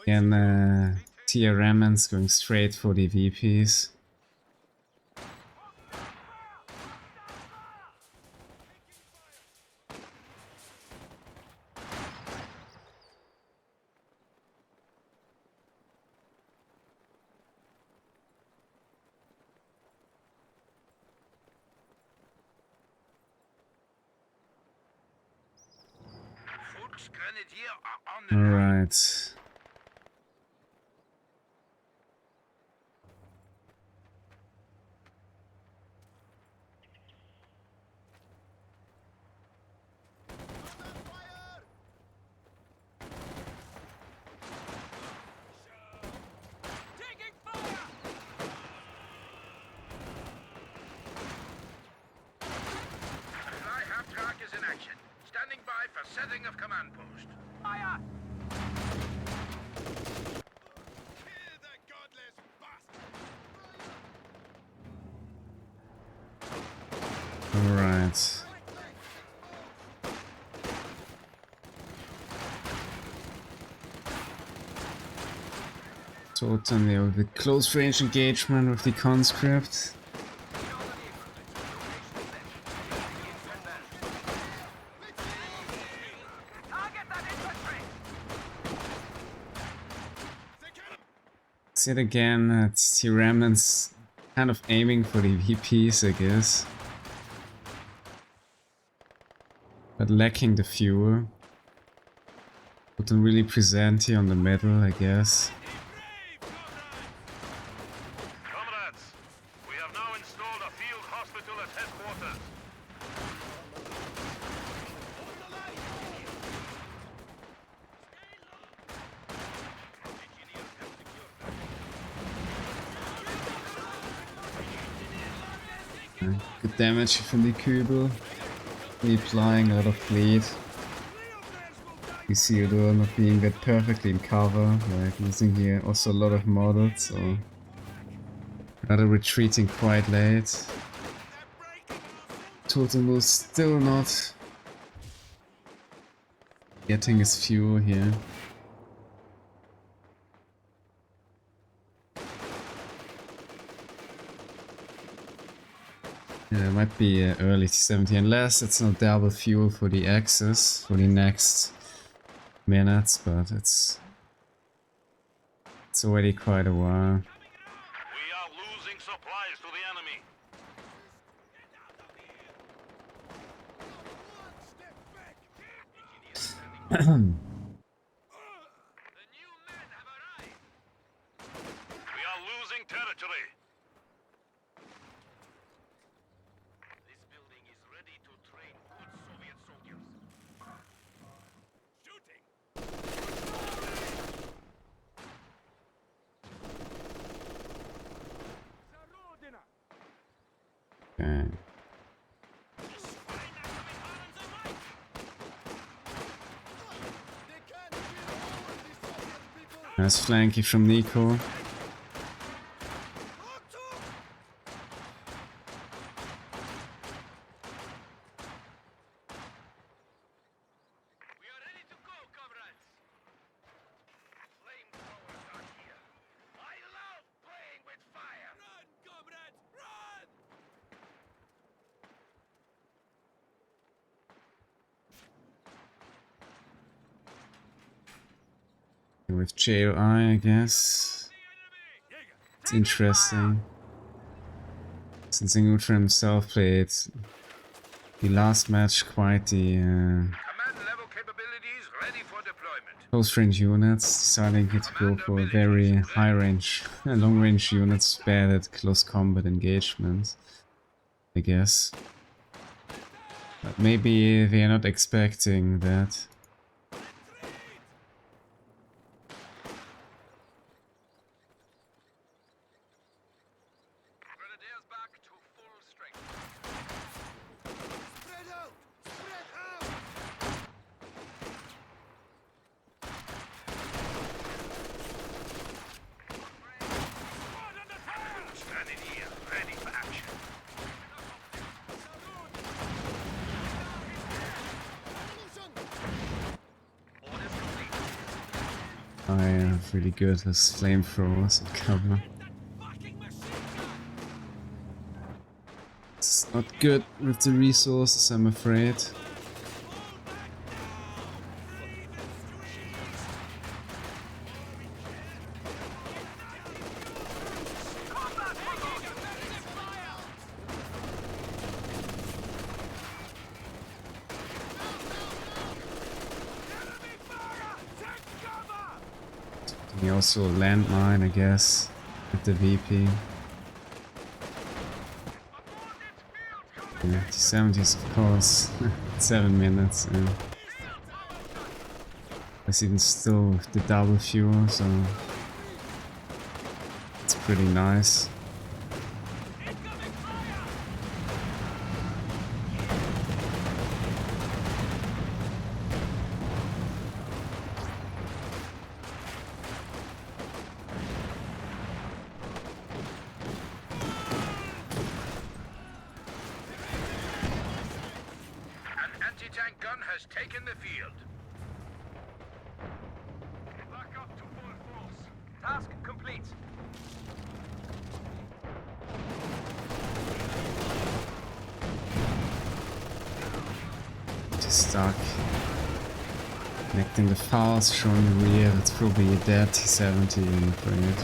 Again, tier Remnants going straight for the VPs. Alright. Setting of command post. Fire! Kill the godless bastard! Alright. Thoton there with the close range engagement with the conscript. Yet again, it's the Remnants kind of aiming for the VPs, I guess. But lacking the fuel. Wouldn't really present here on the middle, I guess. Comrades, we have now installed a field hospital at headquarters. Good damage from the Kübel. Replying a lot of fleet. Isildur not being that perfectly in cover, like losing here also a lot of models, so rather retreating quite late. Thoton will still not getting his fuel here. Yeah, it might be early T70 unless it's not double fuel for the Axis for the next minutes, but it's already quite a while. We are losing supplies to the enemy. The new men have arrived. We are losing territory. This building is ready to train good Soviet soldiers. Shooting. Okay. Nice flanky from Nicko. With JLI, I guess. It's interesting. Since YRutra himself played the last match quite the close range units, deciding to go for a very high range, long range units bad at close combat engagement, I guess. But maybe they are not expecting that. I have really good as flamethrowers and cover. It's not good with the resources, I'm afraid. And also a landmine, I guess, with the VP. Yeah, the 70s, of course. 7 minutes. Yeah. There's even still with the double fuel, so it's pretty nice. Taken the field. Back up to full force. Task complete. Just stuck. Connecting the files, showing the rear. It's probably a dead T70 I'm afraid.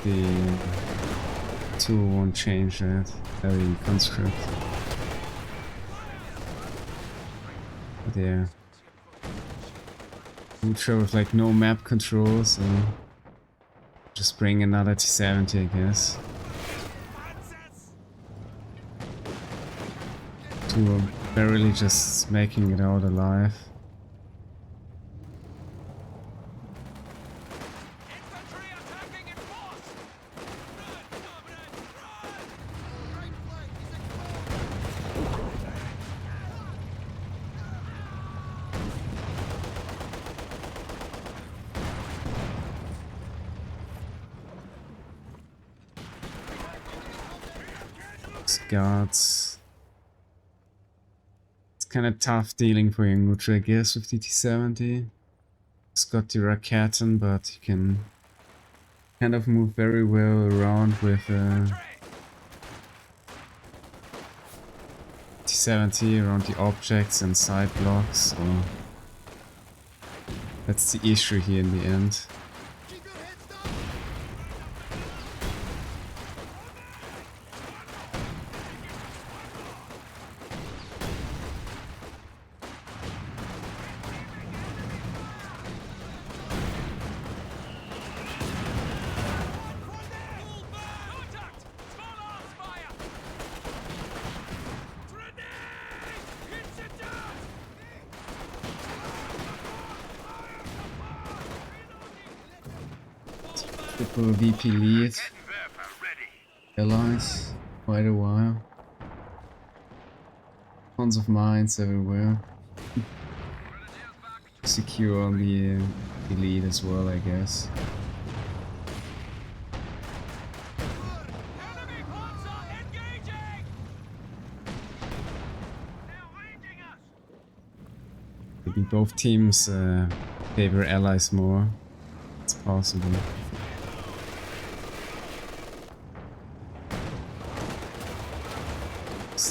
The tool won't change that. Very conscript. But yeah. YRutra with like no map control, so just bring another T70, I guess. To barely just making it out alive. Guards. It's kind of tough dealing for YRutra, I guess, with the T70. It's got the Raketen, but you can kind of move very well around with T70 around the objects and side blocks, so that's the issue here in the end. Triple VP lead. Allies, quite a while. Tons of mines everywhere. Secure the lead as well, I guess. Maybe both teams favor allies more. It's possible.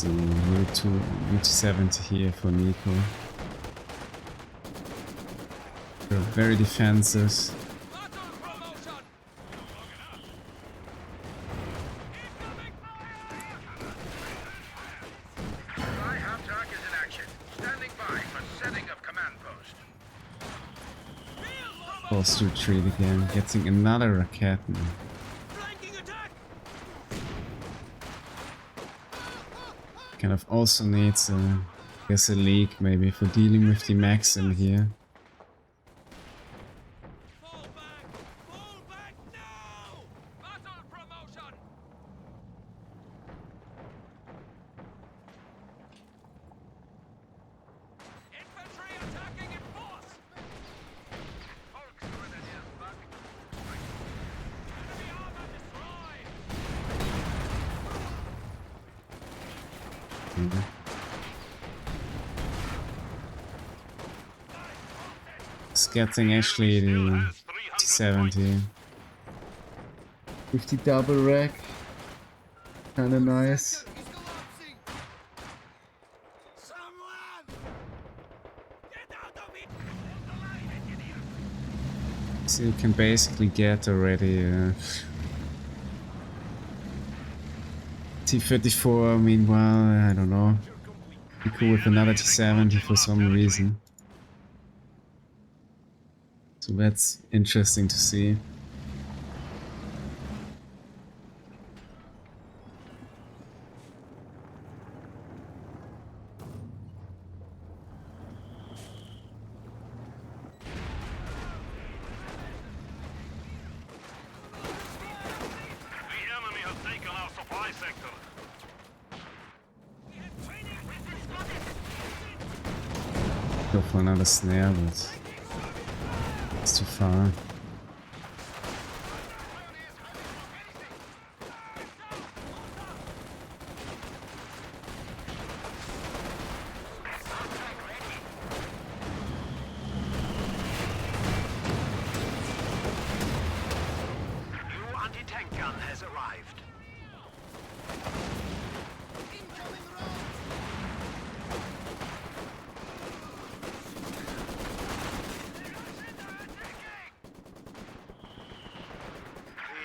So route 70 here for Nicko. They're very defensive. Battle promotion. Truck is in action. Standing by for setting of command post. Forced to retreat again, getting another rocket now. Flanking attack. Kind of also needs I guess a leak maybe for dealing with the Maxim here. Fall back now. Battle promotion. Infantry attacking in force. Enemy armor destroyed. It's getting actually the 70 with the double rack. Kinda nice. He's collapsing. Someone. Get out of it. So you can basically get already T-34, meanwhile, I don't know. Be cool with another T-70 for some reason. So that's interesting to see. The enemy has taken our supply sector. Go for another snare, but it's too far. New anti-tank gun has arrived.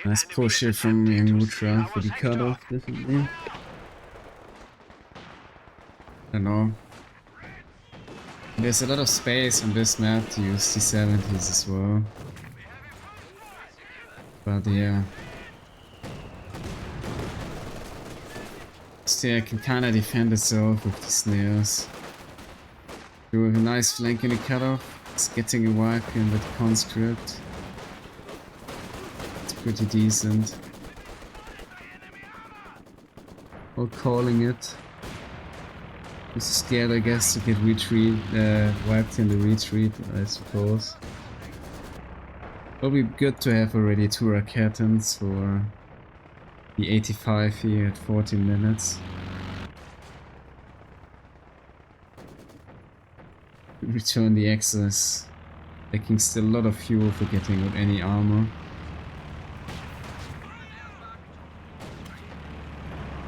Nice push here from YRutra for the cutoff, definitely. I don't know. There's a lot of space on this map to use T-70s as well. But yeah. Still, I can kinda defend itself with the snares. Do have a nice flank in the cutoff. It's getting a wipe in with the conscript. It's pretty decent. Or calling it. Just scared, I guess, to get wiped in the retreat, I suppose. It'll be good to have already 2 Raketans for the 85 here at 14 minutes. Return the excess, taking still a lot of fuel for getting out any armor.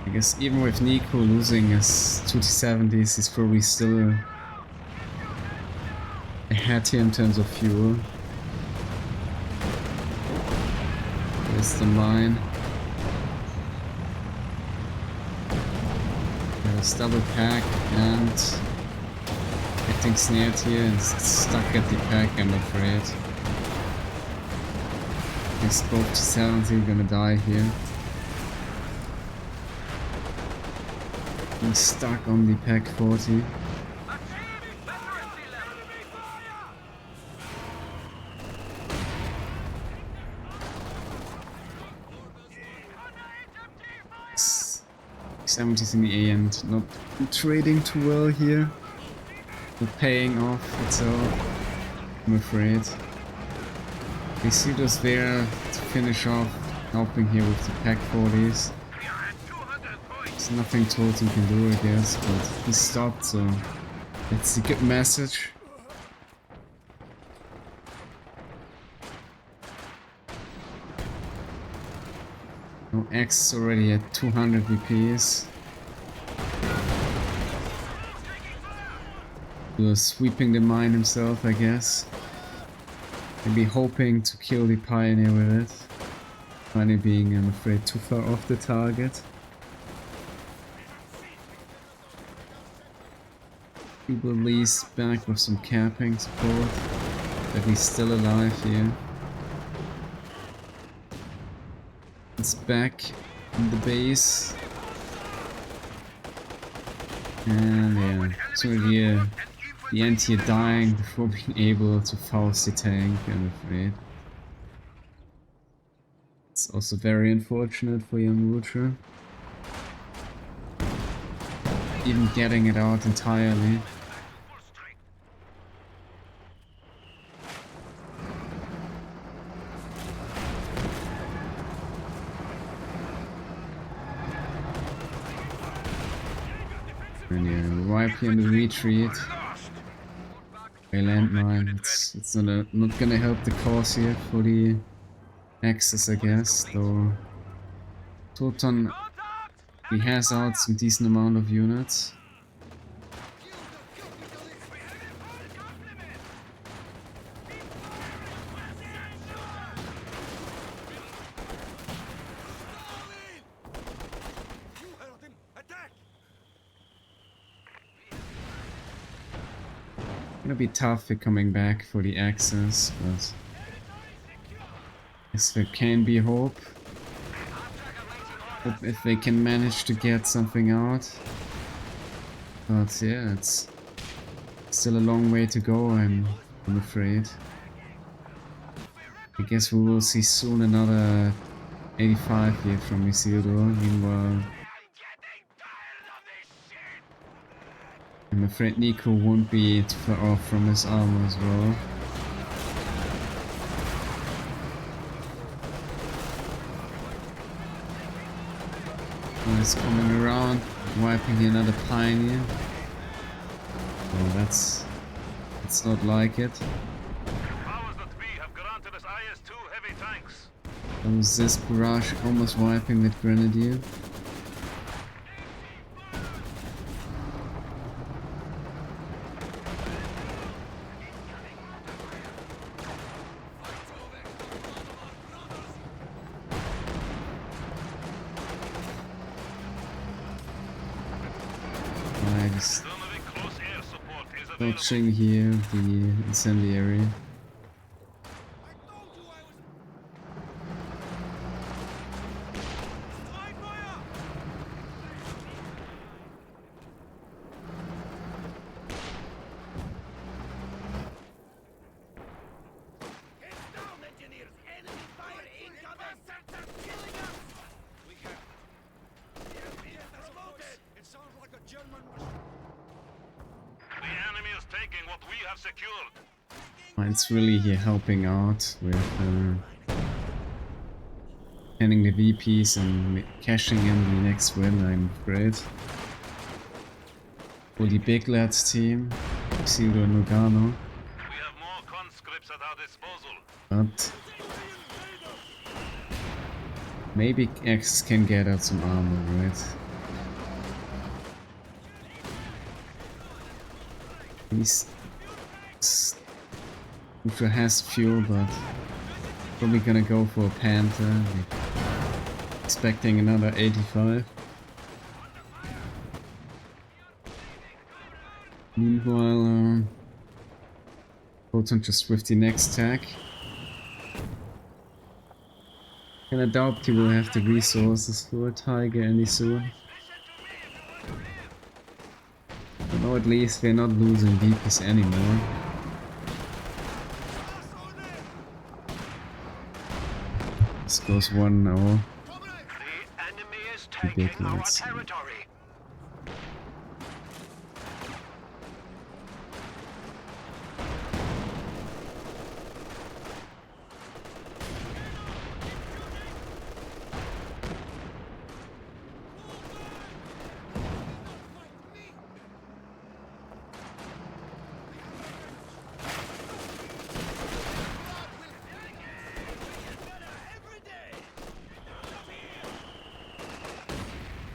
I guess even with Nicko losing his 2T70s, he's probably still ahead here in terms of fuel. There's the mine. There's double pack and getting snared here and stuck at the pack, I'm afraid. Guess both T70 gonna die here. I'm stuck on the pack 40. T70s in the end, not trading too well here. Not paying off at all, I'm afraid. Isildur's there to finish off, helping here with the pack 40s. There's nothing Thoton can do, I guess, but he stopped, so that's a good message. No, X is already at 200 VPs. He was sweeping the mine himself, I guess. Maybe hoping to kill the pioneer with it. Finally being, I'm afraid, too far off the target. People Lee's back with some camping support. But he's still alive here. It's back in the base. And yeah, so here the end here dying before being able to faust the tank, I'm afraid. It's also very unfortunate for YRutra. Even getting it out entirely. And yeah, right here in the retreat. A landmine. It's not gonna help the cause here for the Axis, I guess, though. Thoton, he has out some decent amount of units. Gonna be tough for coming back for the Axis, but I guess there can be hope. Hope if they can manage to get something out. But yeah, it's still a long way to go, I'm afraid. I guess we will see soon another 85 here from Isildur. Meanwhile, I'm afraid Nicko won't be too far off from his armor as well. He's coming around, wiping another pioneer. Oh, that's not like it. That was this barrage almost wiping that grenadier. Dodging here the incendiary. It's really here helping out with handing the VPs and cashing in the next win, I'm afraid. For the big lads team, Isildur and Nogano. But maybe X can get out some armor, right? YRutra has fuel, but probably gonna go for a Panther. Expecting another 85. Meanwhile, Thoton just with the next tag. And I doubt he will have the resources for a Tiger any soon. But no, at least we're not losing VPs anymore. This goes 1 now. Ridiculous.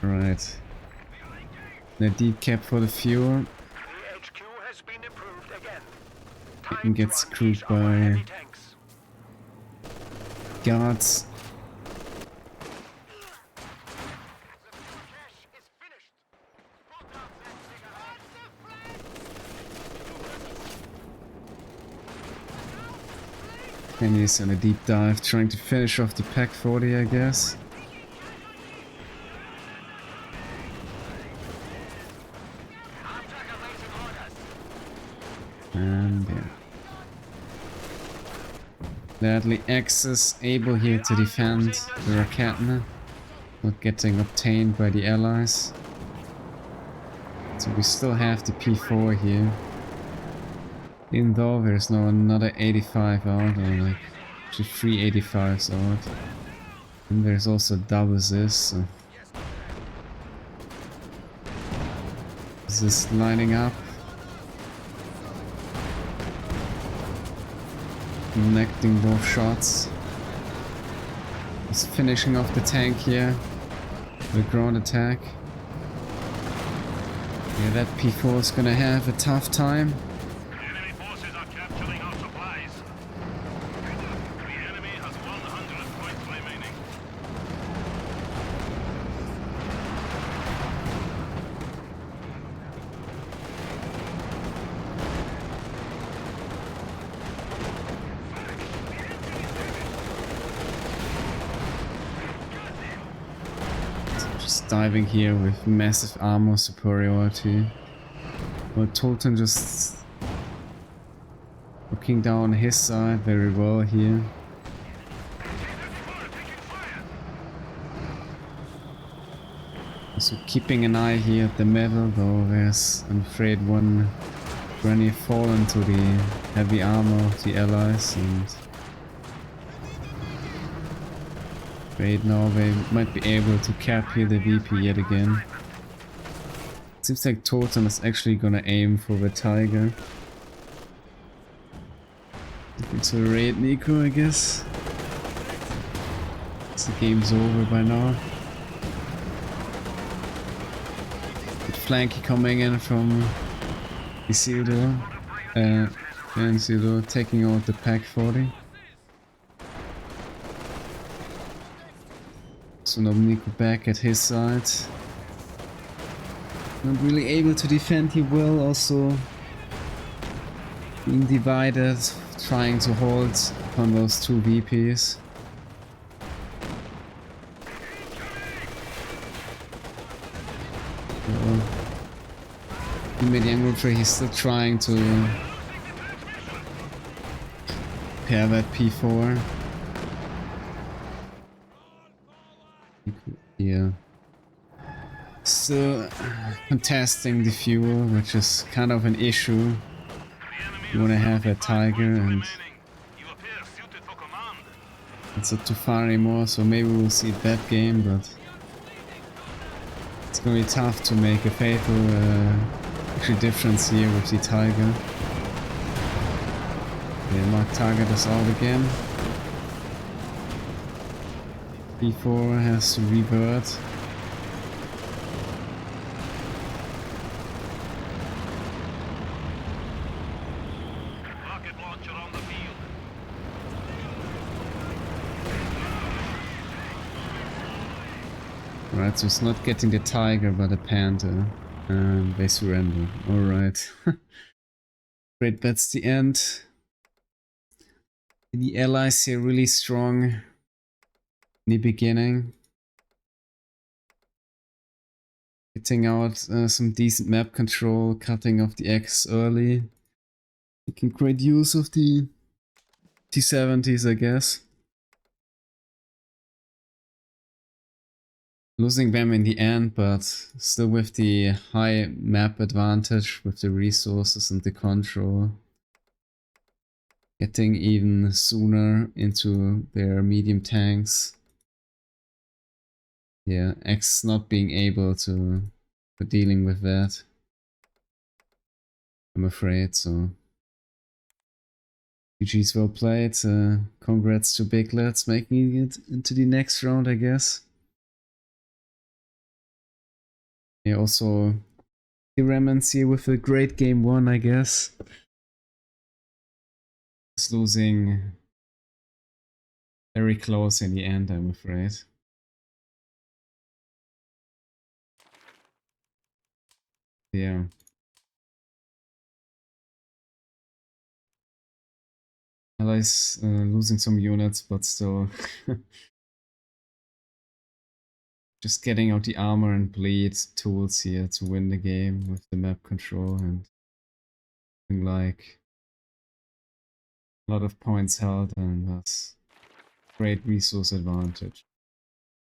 Right. The deep cap for the fuel. The HQ has been approved. You can get screwed by guards. And he's on a deep dive, trying to finish off the Pack 40, I guess. And yeah. Gladly Axis able here to defend the Rakatna, not getting obtained by the allies. So we still have the P4 here. Even though there's now another 85 out, or like actually 3 85s out. And there's also double this, so is this lining up? Connecting both shots. Just finishing off the tank here. The ground attack. Yeah, that P4 is gonna have a tough time. Enemy forces are capturing our supplies. The enemy has 100 points remaining. Just diving here with massive armor superiority. But Thoton just looking down his side very well here. Also keeping an eye here at the metal, though there's, I'm afraid, one granny fallen to the heavy armor of the allies, and afraid now they might be able to cap here the VP yet again. Seems like Thoton is actually gonna aim for the Tiger. Looking to raid Nicko, I guess. The game's over by now. Good flanky coming in from Isildur. Isildur taking out the Pack 40. So now Nicko back at his side. Not really able to defend here well, also being divided, trying to hold upon those two VPs. In YRutra he's still trying to pair that P4. Yeah. Still contesting the fuel, which is kind of an issue. You want to have a Tiger, and it's not too far anymore, so maybe we'll see that game, but it's gonna be tough to make a fatal actually difference here with the Tiger. Yeah, mark target is out again. P4 has to revert. Alright, so it's not getting the Tiger but the Panther. And they surrender. Alright. Great, that's the end. The allies here really strong in the beginning. Getting out some decent map control, cutting off the X early. Making great use of the T-70s, I guess. Losing them in the end, but still with the high map advantage with the resources and the control. Getting even sooner into their medium tanks. Yeah, X not being able to for dealing with that, I'm afraid, so GG's well played. Congrats to Big Lads making it into the next round, I guess. Yeah, also the Remnants here with a great game 1, I guess. Allies losing very close in the end, I'm afraid. Yeah. Allies losing some units, but still just getting out the armor and bleed tools here to win the game with the map control and like a lot of points held, and that's great resource advantage.